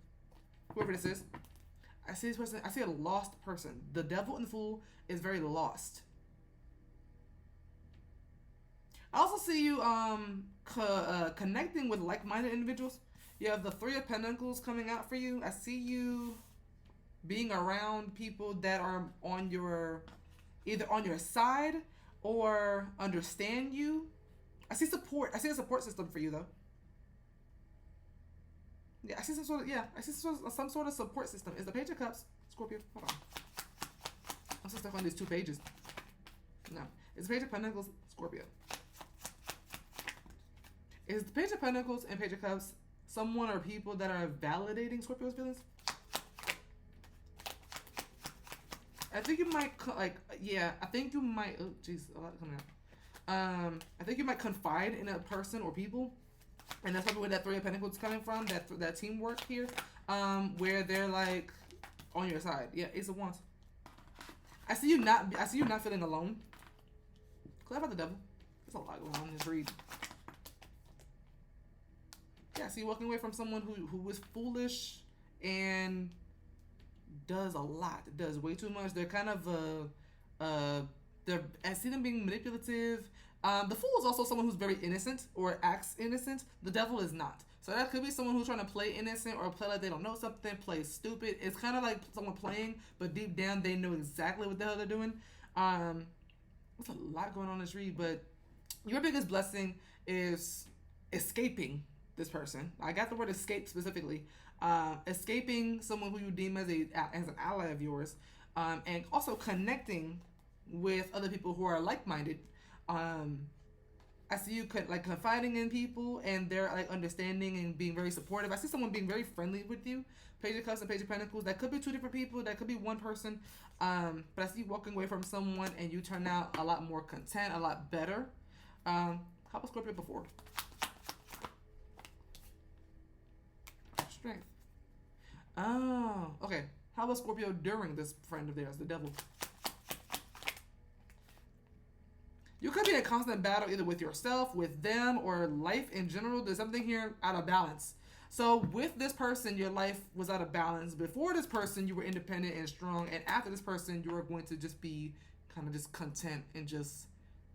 Whoever this is. I see this person. I see a lost person. The Devil and the Fool is very lost. I also see you connecting with like-minded individuals. You have the Three of Pentacles coming out for you. I see you being around people that are on your, either on your side or understand you. I see support. I see a support system for you though. Yeah, I see some sort of, I see some sort of support system. Is the Page of Cups Scorpio? Hold on. I'm so stuck on these two pages. No. It's Page of Pentacles Scorpio. Is the Page of Pentacles and Page of Cups someone or people that are validating Scorpio's feelings? I think you might, I think you might, oh jeez, a lot coming out. I think you might confide in a person or people, and that's probably where that Three of Pentacles is coming from, that teamwork here, where they're like on your side. Yeah, Ace of Wands. I see you not feeling alone. Clarify the Devil. There's a lot going on in this read. Yeah, I see you walking away from someone who is foolish and does a lot. Does way too much. They're kind of I see them being manipulative. The Fool is also someone who's very innocent or acts innocent. The Devil is not. So that could be someone who's trying to play innocent or play like they don't know something, play stupid. It's kind of like someone playing, but deep down they know exactly what the hell they're doing. There's a lot going on in this read, but your biggest blessing is escaping this person. I got the word escape specifically. Escaping someone who you deem as an ally of yours, and also connecting with other people who are like-minded. I I see you like confiding in people, and they're like understanding and being very supportive. I see someone being very friendly with you. Page of Cups and Page of Pentacles. That could be two different people. That could be one person. But I see you walking away from someone, and you turn out a lot more content, a lot better. How about Scorpio before? Strength. Oh, okay. How about Scorpio during this friend of theirs, the devil? You could be in a constant battle either with yourself, with them, or life in general. There's something here out of balance. So with this person, your life was out of balance. Before this person, you were independent and strong. And after this person, you are going to just be kind of just content and just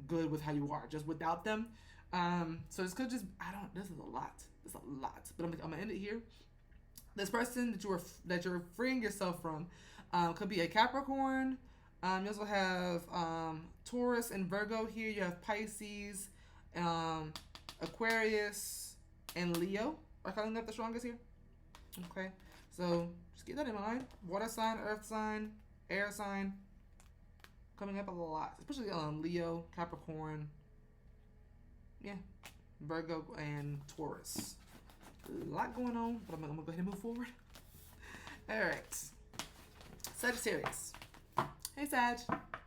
good with how you are, just without them. So this could just, this is a lot. It's a lot. But I'm going to end it here. This person that you're freeing yourself from could be a Capricorn. You also have Taurus and Virgo here. You have Pisces, Aquarius, and Leo are coming up the strongest here. Okay, so just keep that in mind. Water sign, earth sign, air sign, coming up a lot, especially Leo, Capricorn, yeah, Virgo, and Taurus. A lot going on, but I'm gonna go ahead and move forward. All right, Sagittarius. Hey, Sag.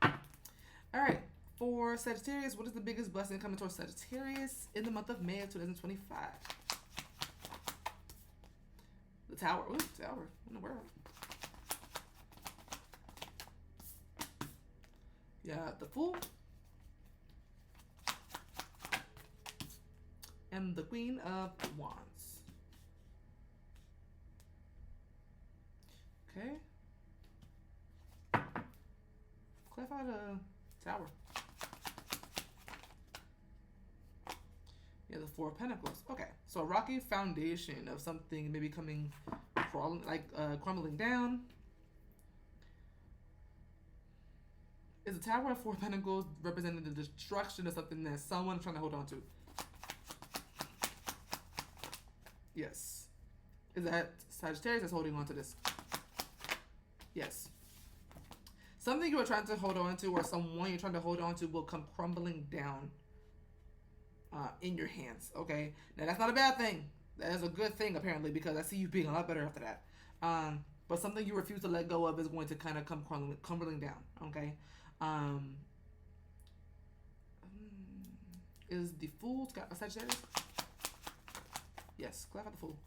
All right, for Sagittarius, what is the biggest blessing coming towards Sagittarius in the month of May of 2025? The Tower. Ooh, Tower. In the world. Yeah, the Fool. And the Queen of Wands. Okay. Clarify the Tower. Yeah, the Four of Pentacles. Okay, so a rocky foundation of something maybe crumbling down. Is the Tower of Four of Pentacles representing the destruction of something that someone's trying to hold on to? Yes. Is that Sagittarius that's holding on to this? Yes. Something you are trying to hold on to, or someone you're trying to hold on to, will come crumbling down in your hands. Okay, now that's not a bad thing. That is a good thing apparently, because I see you being a lot better after that. But something you refuse to let go of is going to kind of come crumbling down. Okay. Is the Fool got a Sagittarius? Yes. Clarify the Fool.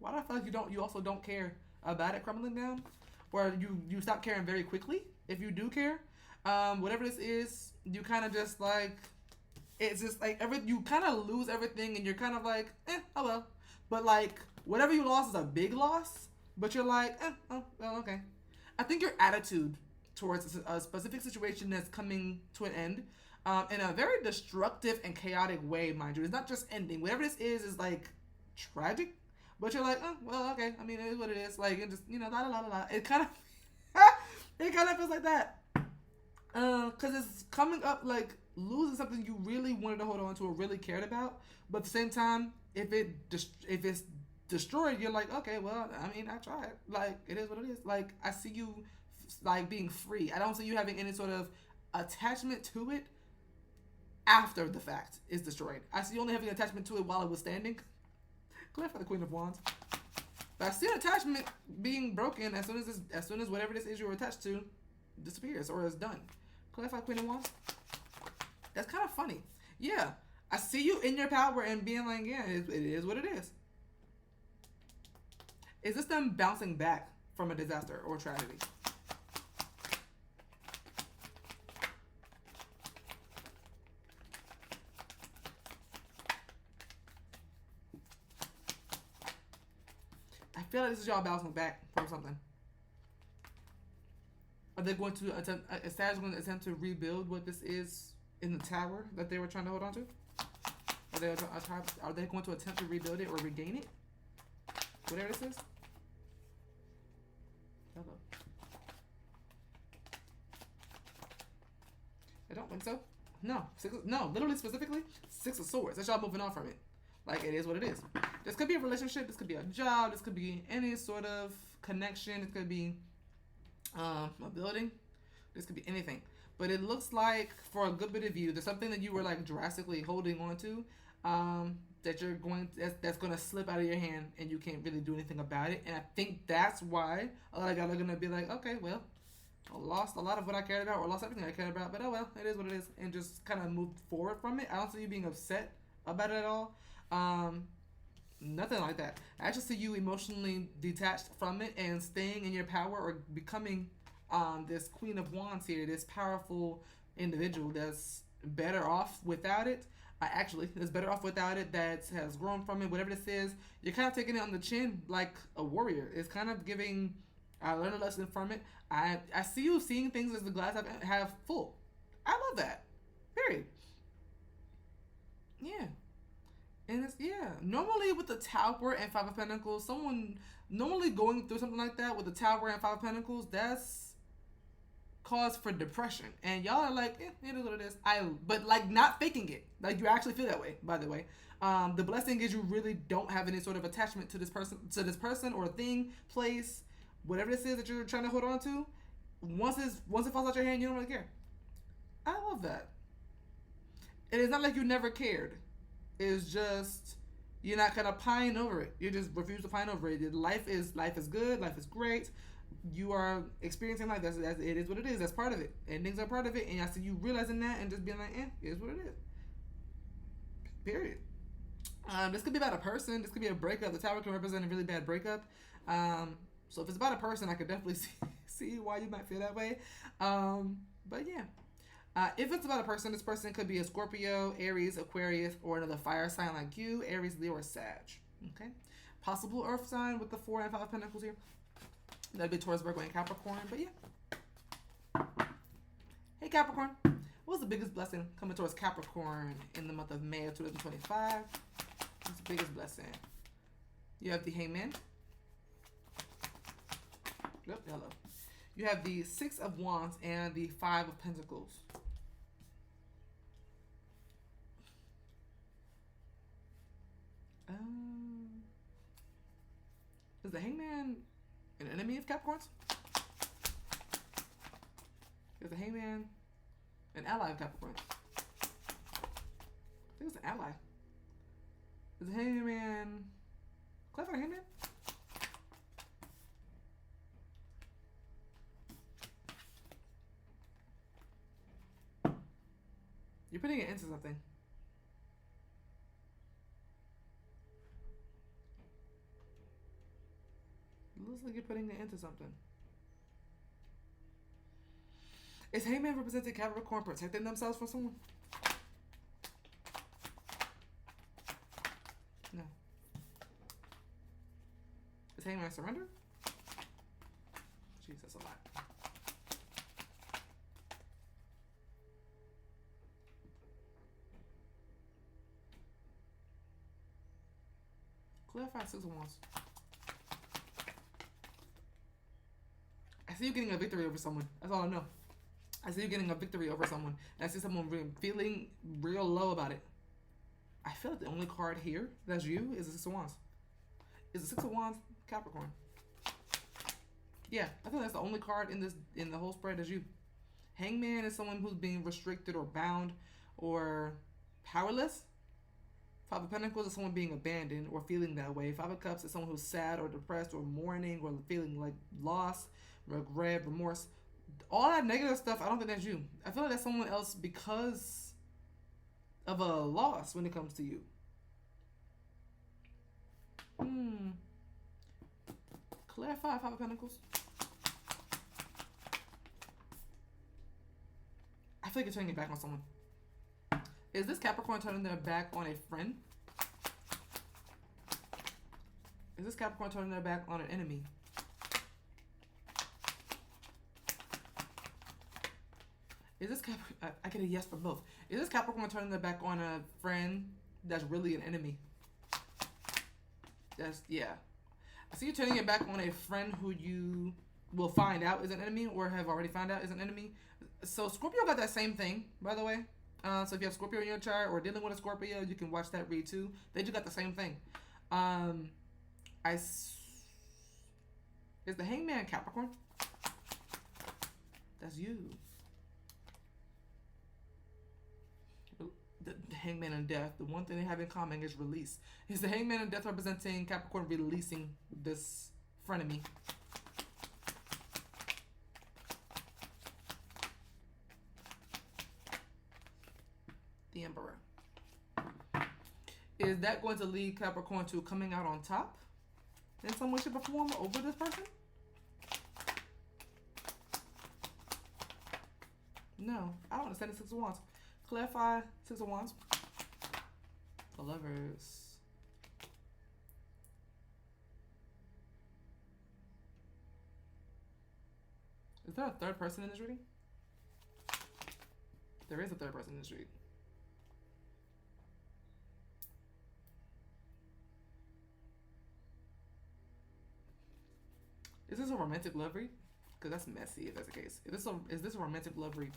Why do I feel like you also don't care about it crumbling down? Or you stop caring very quickly if you do care? Whatever this is, you kind of just like, it's just like you kind of lose everything, and you're kind of like, oh well. But like, whatever you lost is a big loss, but you're like, oh well, okay. I think your attitude towards a specific situation that's coming to an end, in a very destructive and chaotic way, mind you. It's not just ending. Whatever this is like tragic, but you're like, oh well, okay. I mean, it is what it is. Like, it just, la la la la. It kind of, it kind of feels like that. Because it's coming up like losing something you really wanted to hold on to or really cared about, but at the same time, if it's destroyed, you're like, okay, well, I mean, I tried. Like, it is what it is. Like, I see you like being free. I don't see you having any sort of attachment to it after the fact is destroyed. I see you only having an attachment to it while it was standing. Clarify the Queen of Wands. But I see an attachment being broken as soon as whatever this is you're attached to disappears or is done. Clarify Queen of Wands. That's kind of funny. Yeah, I see you in your power and being like, yeah, it is what it is. Is this them bouncing back from a disaster or tragedy? I feel like this is y'all bouncing back from something. Are they going to attempt? Is Sag going to attempt to rebuild what this is in the tower that they were trying to hold on to? Are they going to attempt to rebuild it or regain it? Whatever this is. Hello. I don't think so. No, literally specifically, Six of Swords. That's y'all moving on from it. Like, it is what it is. This could be a relationship. This could be a job. This could be any sort of connection. It could be a building. This could be anything. But it looks like for a good bit of you, there's something that you were like drastically holding on to, that you're going that's going to slip out of your hand and you can't really do anything about it. And I think that's why a lot of guys are going to be like, okay, well, I lost a lot of what I cared about, or lost everything I cared about, but oh well, it is what it is, and just kind of move forward from it. I don't see you being upset about it at all. Nothing like that. I actually see you emotionally detached from it and staying in your power, or becoming this Queen of Wands here, this powerful individual that's better off without it. Actually, that's better off without it, that has grown from it, whatever this is. You're kind of taking it on the chin like a warrior. It's kind of giving, I learned a lesson from it. I see you seeing things as the glass have full. I love that. Period. Yeah. And it's, yeah. Normally with the Tower and Five of Pentacles, someone normally going through something like that with the Tower and Five of Pentacles, that's cause for depression. And y'all are like, it is what it is. But like not faking it. Like you actually feel that way, by the way. The blessing is you really don't have any sort of attachment to this person or thing, place, whatever this is that you're trying to hold on to. Once it falls out your hand, you don't really care. I love that. And it's not like you never cared. It's just you're not gonna pine over it. You just refuse to pine over it. Life is good. Life is great. You are experiencing life. That's it is what it is. That's part of it. Endings are part of it. And I see you realizing that and just being like, it is what it is. Period. This could be about a person. This could be a breakup. The Tower can represent a really bad breakup. So if it's about a person, I could definitely see why you might feel that way. But yeah. If it's about a person, this person could be a Scorpio, Aries, Aquarius, or another fire sign like you, Aries, Leo, or Sag. Okay? Possible earth sign with the 4 and 5 of Pentacles here. That'd be Taurus, Virgo, and Capricorn. But yeah. Hey, Capricorn. What's the biggest blessing coming towards Capricorn in the month of May of 2025? What's the biggest blessing? You have the Hangman. Yep, hello. You have the 6 of Wands and the 5 of Pentacles. Is the Hangman an enemy of Capricorn's? Is the Hangman an ally of Capricorn? I think it's an ally. Is the Hangman clever Hangman? You're putting it into something. It looks like you're putting it into something. Is Hangman representing Capricorn protecting themselves from someone? No. Is Hangman surrender? Jeez, that's a lot. Clarify 6 of Wands. I see you getting a victory over someone. That's all I know. I see you getting a victory over someone. And I see someone feeling real low about it. I feel like the only card here that's you is the 6 of Wands. Is the 6 of Wands Capricorn? Yeah, I think that's the only card in the whole spread is you. Hangman is someone who's being restricted or bound or powerless. 5 of Pentacles is someone being abandoned or feeling that way. 5 of Cups is someone who's sad or depressed or mourning or feeling like loss, regret, remorse. All that negative stuff, I don't think that's you. I feel like that's someone else because of a loss when it comes to you. Clarify 5 of Pentacles. I feel like you're turning your back on someone. Is this Capricorn turning their back on a friend? Is this Capricorn turning their back on an enemy? Is this I get a yes for both. Is this Capricorn turning their back on a friend that's really an enemy? That's, yeah. I see you turning your back on a friend who you will find out is an enemy or have already found out is an enemy. So Scorpio got that same thing, by the way. So if you have Scorpio in your chart or dealing with a Scorpio, you can watch that read too. They just got the same thing. Is the Hangman Capricorn? That's you. the Hangman and Death. The one thing they have in common is release. Is the Hangman and Death representing Capricorn releasing this frenemy? The Emperor. Is that going to lead Capricorn to coming out on top in some way, shape, or form over this person? No, I don't understand the Six of Wands. Clarify Six of Wands. The Lovers. Is there a third person in this reading? There is a third person in this reading. Is this a romantic love read? Because that's messy if that's the case. Is this a romantic love read?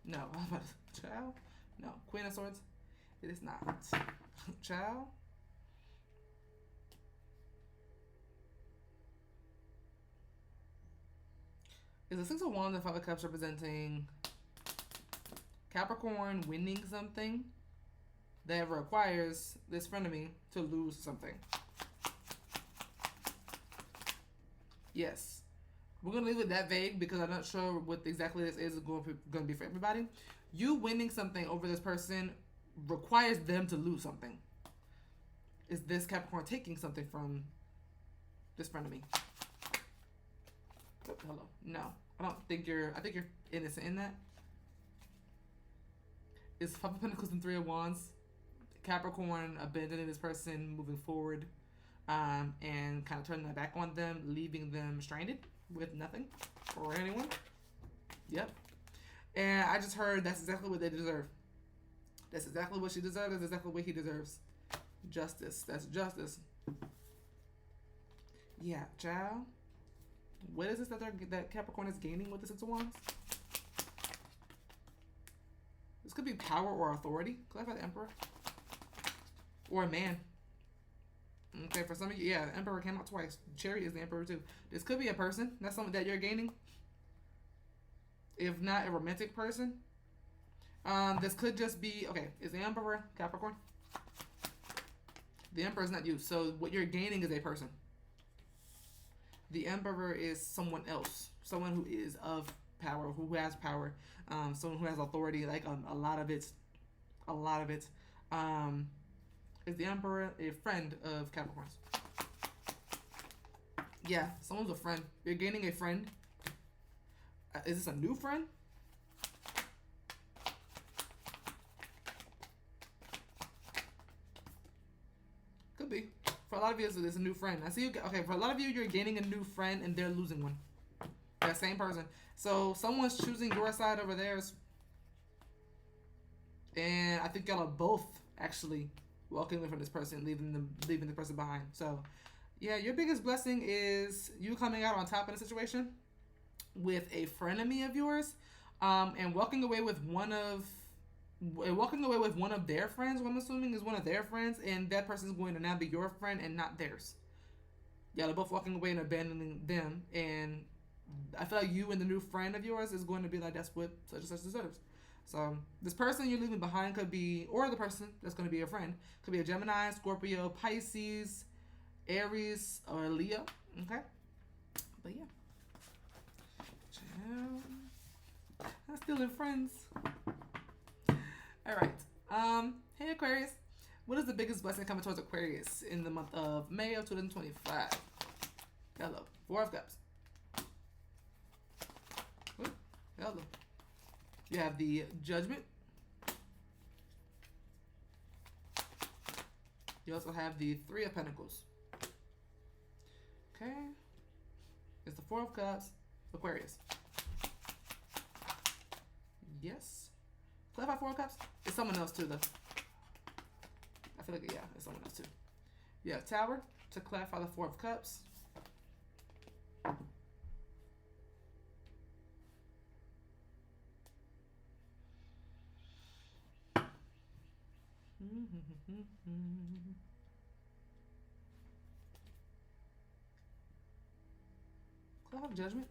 No. How about child? No. Queen of Swords? It is not. Child? Is the Six of Wands and Five of Cups representing Capricorn winning something that requires this frenemy to lose something? Yes. We're going to leave it that vague because I'm not sure what exactly this is going to be for everybody. You winning something over this person requires them to lose something. Is this Capricorn taking something from this frenemy? Oh, hello. No. I think you're innocent in that. Is Five of Pentacles and Three of Wands Capricorn abandoning this person, moving forward, and kind of turning their back on them, leaving them stranded with nothing or anyone? Yep. And I just heard that's exactly what they deserve. That's exactly what she deserves. That's exactly what he deserves. Justice. That's justice. Yeah, child. What is this that Capricorn is gaining with the Six of Wands? This could be power or authority. Clarify the Emperor. Or a man. Okay, for some of you, yeah, the Emperor came out twice. Chariot is the Emperor too. This could be a person. That's something that you're gaining. If not a romantic person. This could just be, okay, is the Emperor Capricorn? The Emperor is not you. So what you're gaining is a person. The Emperor is someone else. Someone who is of power, who has power. Someone who has authority, like a lot of it. Is the Emperor a friend of Capricorn's? Yeah, someone's a friend. You're gaining a friend. Is this a new friend? Could be. For a lot of you, it's a new friend. I see you. Okay, for a lot of you, you're gaining a new friend and they're losing one. That same person. So someone's choosing your side over theirs. And I think y'all are both actually walking away from this person, leaving the person behind. So, yeah, your biggest blessing is you coming out on top in a situation with a frenemy of yours, and walking away with one of their friends. What I'm assuming is one of their friends, and that person is going to now be your friend and not theirs. Yeah, they're both walking away and abandoning them, and I feel like you and the new friend of yours is going to be like, that's what such and such deserves. So this person you're leaving behind could be, or the person that's going to be your friend, could be a Gemini, Scorpio, Pisces, Aries, or Leo. Okay? But yeah. I'm still in friends. All right. Hey Aquarius. What is the biggest blessing coming towards Aquarius in the month of May of 2025? Hello. Four of Cups. Ooh, hello. You have the Judgment. You also have the Three of Pentacles. Okay. It's the Four of Cups, Aquarius. Yes. Clarify Four of Cups? It's someone else too, though. I feel like, yeah, it's someone else too. You have Tower to clarify the Four of Cups. Cloud of Judgment.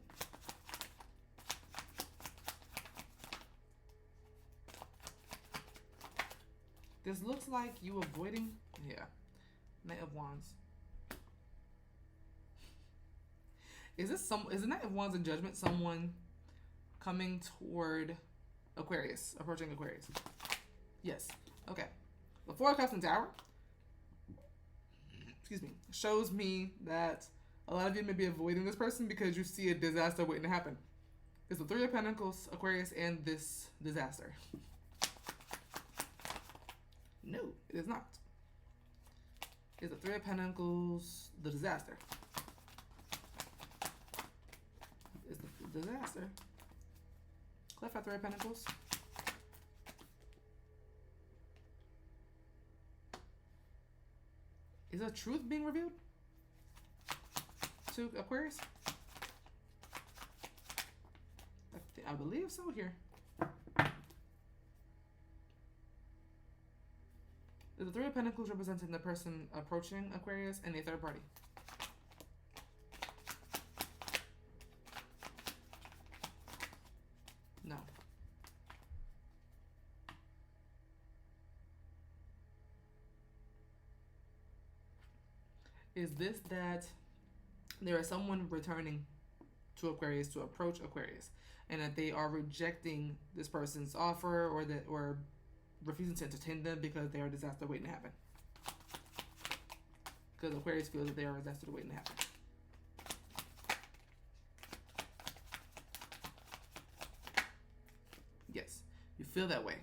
This looks like you avoiding, yeah, Knight of Wands. Is the Knight of Wands in Judgment someone coming toward Aquarius, approaching Aquarius? Yes. Okay. The Four of Cups and Tower, excuse me, shows me that a lot of you may be avoiding this person because you see a disaster waiting to happen. It's the Three of Pentacles, Aquarius, and this disaster. No, it is not. It's the Three of Pentacles, the disaster. It's the disaster. Clarify Three of Pentacles. Is a truth being revealed to Aquarius? I believe so here. The Three of Pentacles representing the person approaching Aquarius and a third party. No. Is this that there is someone returning to Aquarius to approach Aquarius, and that they are rejecting this person's offer, or refusing to entertain them because they are a disaster waiting to happen? Because Aquarius feels that they are a disaster waiting to happen. Yes, you feel that way.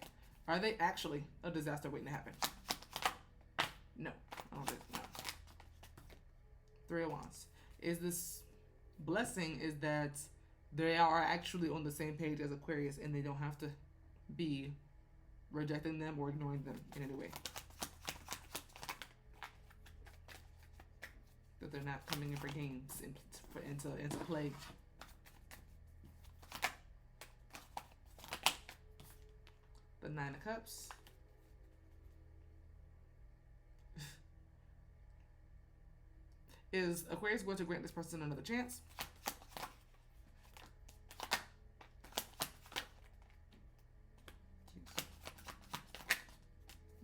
Are they actually a disaster waiting to happen? No, I don't think no. Three of Wands. Is this blessing is that they are actually on the same page as Aquarius, and they don't have to be rejecting them or ignoring them in any way. That they're not coming in for games into play. The Nine of Cups. Is Aquarius going to grant this person another chance?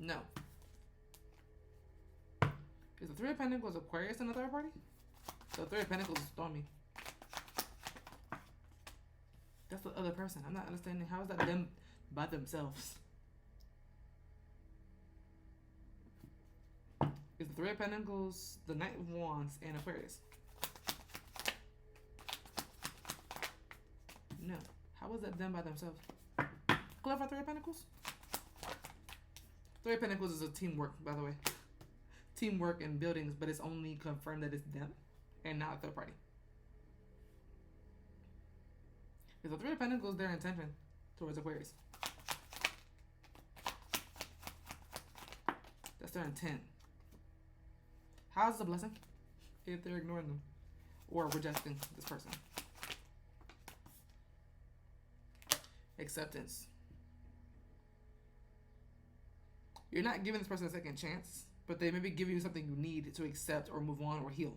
No. Is the Three of Pentacles Aquarius in the third party? The Three of Pentacles is stormy. That's the other person. I'm not understanding. How is that them by themselves? Is the Three of Pentacles the Knight of Wands and Aquarius? No. How is that them by themselves? Clarify Three of Pentacles? Three of Pentacles is a teamwork, by the way. Teamwork in buildings, but it's only confirmed that it's them and not a third party. Is the Three of Pentacles their intention towards Aquarius? That's their intent. How is it a blessing if they're ignoring them or rejecting this person? Acceptance. You're not giving this person a second chance, but they maybe give you something you need to accept or move on or heal.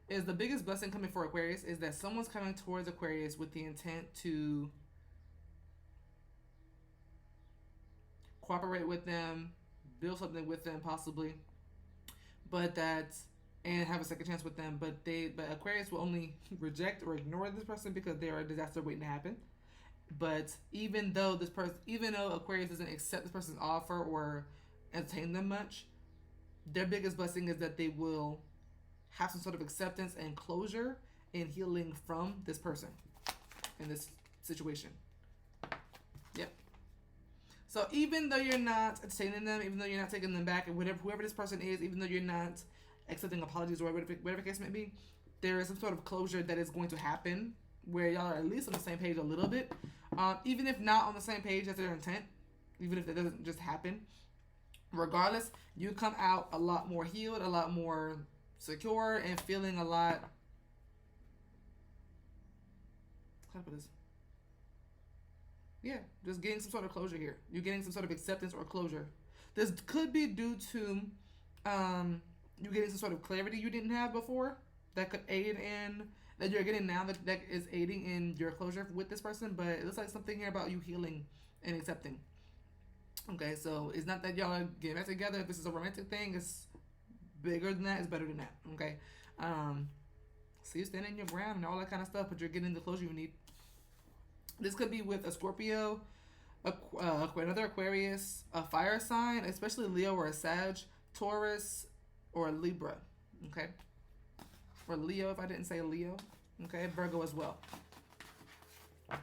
Is the biggest blessing coming for Aquarius is that someone's coming towards Aquarius with the intent to cooperate with them, build something with them possibly, and have a second chance with them, but Aquarius will only reject or ignore this person because they are a disaster waiting to happen. But even though Aquarius doesn't accept this person's offer or entertain them much, their biggest blessing is that they will have some sort of acceptance and closure and healing from this person in this situation. Yep. So even though you're not entertaining them, even though you're not taking them back, and whoever this person is, even though you're not accepting apologies or whatever case may be, there is some sort of closure that is going to happen where y'all are at least on the same page a little bit. Even if not on the same page as their intent, even if it doesn't just happen, regardless, you come out a lot more healed, a lot more secure, and feeling a lot... How do I put this? Yeah, just getting some sort of closure here. You're getting some sort of acceptance or closure. This could be due to you getting some sort of clarity you didn't have before that could aid in... that you're getting now that is aiding in your closure with this person, but it looks like something here about you healing and accepting. Okay, so it's not that y'all are getting back together. If this is a romantic thing, it's bigger than that. It's better than that. Okay. So you're standing your ground and all that kind of stuff, but you're getting the closure you need. This could be with a Scorpio, another Aquarius, a fire sign, especially Leo or a Sag, Taurus, or a Libra. Okay. Or Leo, if I didn't say Leo. Okay. Virgo as well. All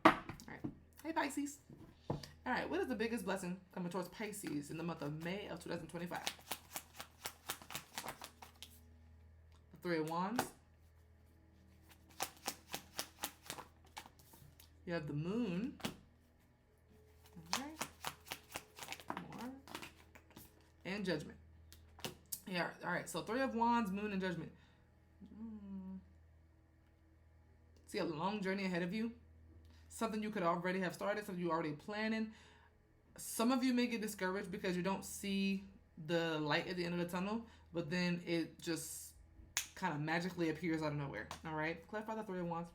right. Hey, Pisces. All right. What is the biggest blessing coming towards Pisces in the month of May of 2025? The Three of Wands. You have the Moon. All right. More. And Judgment. Yeah. All right. So Three of Wands, Moon, and Judgment. See a long journey ahead of you. Something you could already have started. Something you're already planning. Some of you may get discouraged because you don't see the light at the end of the tunnel. But then it just kind of magically appears out of nowhere. All right. Clarify the Three of Wands.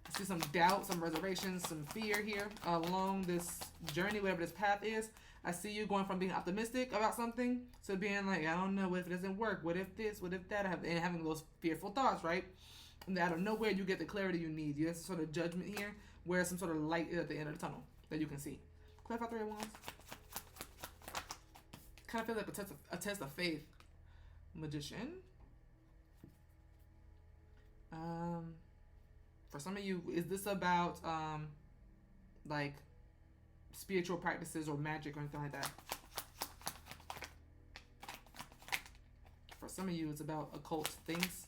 I see some doubt, some reservations, some fear here along this journey, whatever this path is. I see you going from being optimistic about something to being like, I don't know, what if it doesn't work? What if this? What if that? And having those fearful thoughts, right? And out of nowhere, you get the clarity you need. You have some sort of judgment here where some sort of light is at the end of the tunnel that you can see. Clarify Three of Wands. Kind of feels like a test of faith. Magician. For some of you, is this about like spiritual practices or magic or anything like that? For some of you, it's about occult things.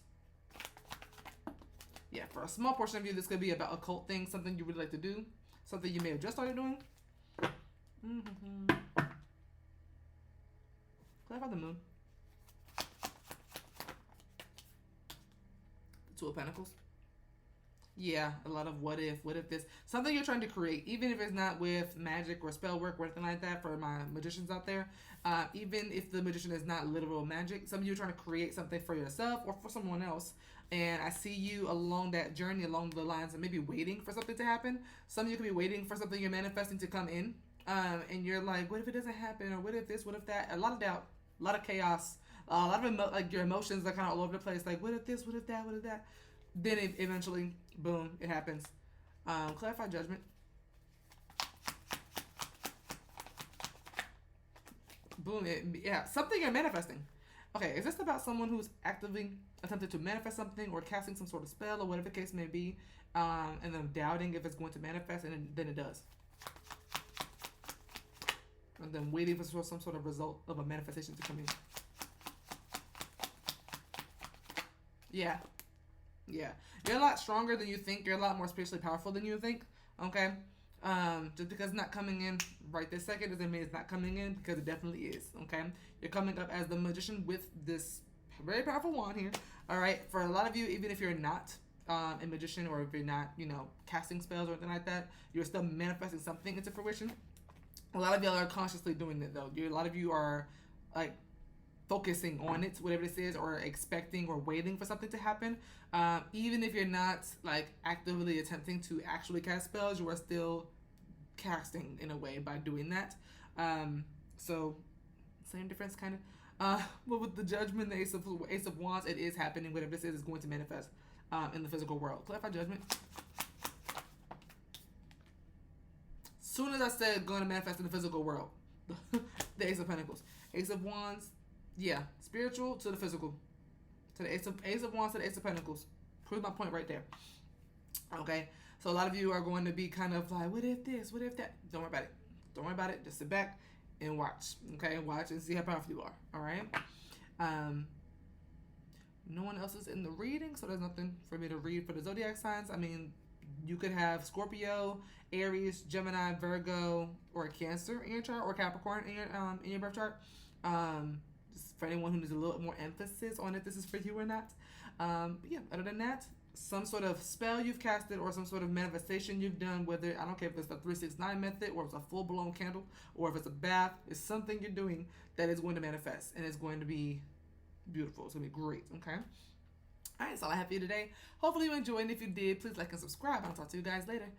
Yeah, for a small portion of you, this could be about occult things, something you really like to do, something you may have just started doing. Clarify the Moon. The Two of Pentacles. Yeah, a lot of what if this. Something you're trying to create, even if it's not with magic or spell work or anything like that for my magicians out there. Even if the magician is not literal magic, some of you are trying to create something for yourself or for someone else. And I see you along that journey, along the lines of maybe waiting for something to happen. Some of you could be waiting for something you're manifesting to come in. And you're like, what if it doesn't happen? Or what if this, what if that? A lot of doubt, a lot of chaos, a lot of like your emotions are kind of all over the place. Like, what if this, what if that, what if that? Then eventually, boom, it happens. Clarify Judgment. Boom, yeah, something you're manifesting. Okay, is this about someone who's actively attempted to manifest something or casting some sort of spell or whatever the case may be, and then doubting if it's going to manifest, and then it does. And then waiting for some sort of result of a manifestation to come in. Yeah. Yeah. You're a lot stronger than you think. You're a lot more spiritually powerful than you think. Okay? Just because it's not coming in right this second doesn't mean it's not coming in, because it definitely is. Okay? You're coming up as the magician with this very powerful wand here. Alright? For a lot of you, even if you're not a magician, or if you're not, casting spells or anything like that, you're still manifesting something into fruition. A lot of y'all are consciously doing it, though. A lot of you are, like, focusing on it, whatever this is, or expecting or waiting for something to happen. Even if you're not, like, actively attempting to actually cast spells, you are still casting, in a way, by doing that. So, same difference, kind of. But with the Judgment, the Ace of Wands, it is happening. Whatever this is going to manifest in the physical world. Clarify Judgment. Soon as I said going to manifest in the physical world, the Ace of Pentacles, Ace of Wands, yeah, spiritual to the physical, to the Ace of Wands to the Ace of Pentacles. Proves my point right there. Okay, so a lot of you are going to be kind of like, what if this, what if that? Don't worry about it. Don't worry about it. Just sit back and watch. Okay, watch and see how powerful you are. All right. No one else is in the reading, so there's nothing for me to read for the zodiac signs. I mean, you could have Scorpio, Aries, Gemini, Virgo, or Cancer in your chart, or Capricorn in your birth chart. Just for anyone who needs a little more emphasis on if this is for you or not. But yeah, other than that, some sort of spell you've casted or some sort of manifestation you've done, whether, I don't care if it's the 369 method or if it's a full-blown candle or if it's a bath, it's something you're doing that is going to manifest, and it's going to be beautiful. It's going to be great, okay? All right, that's all I have for you today. Hopefully you enjoyed, and if you did, please like and subscribe. I'll talk to you guys later.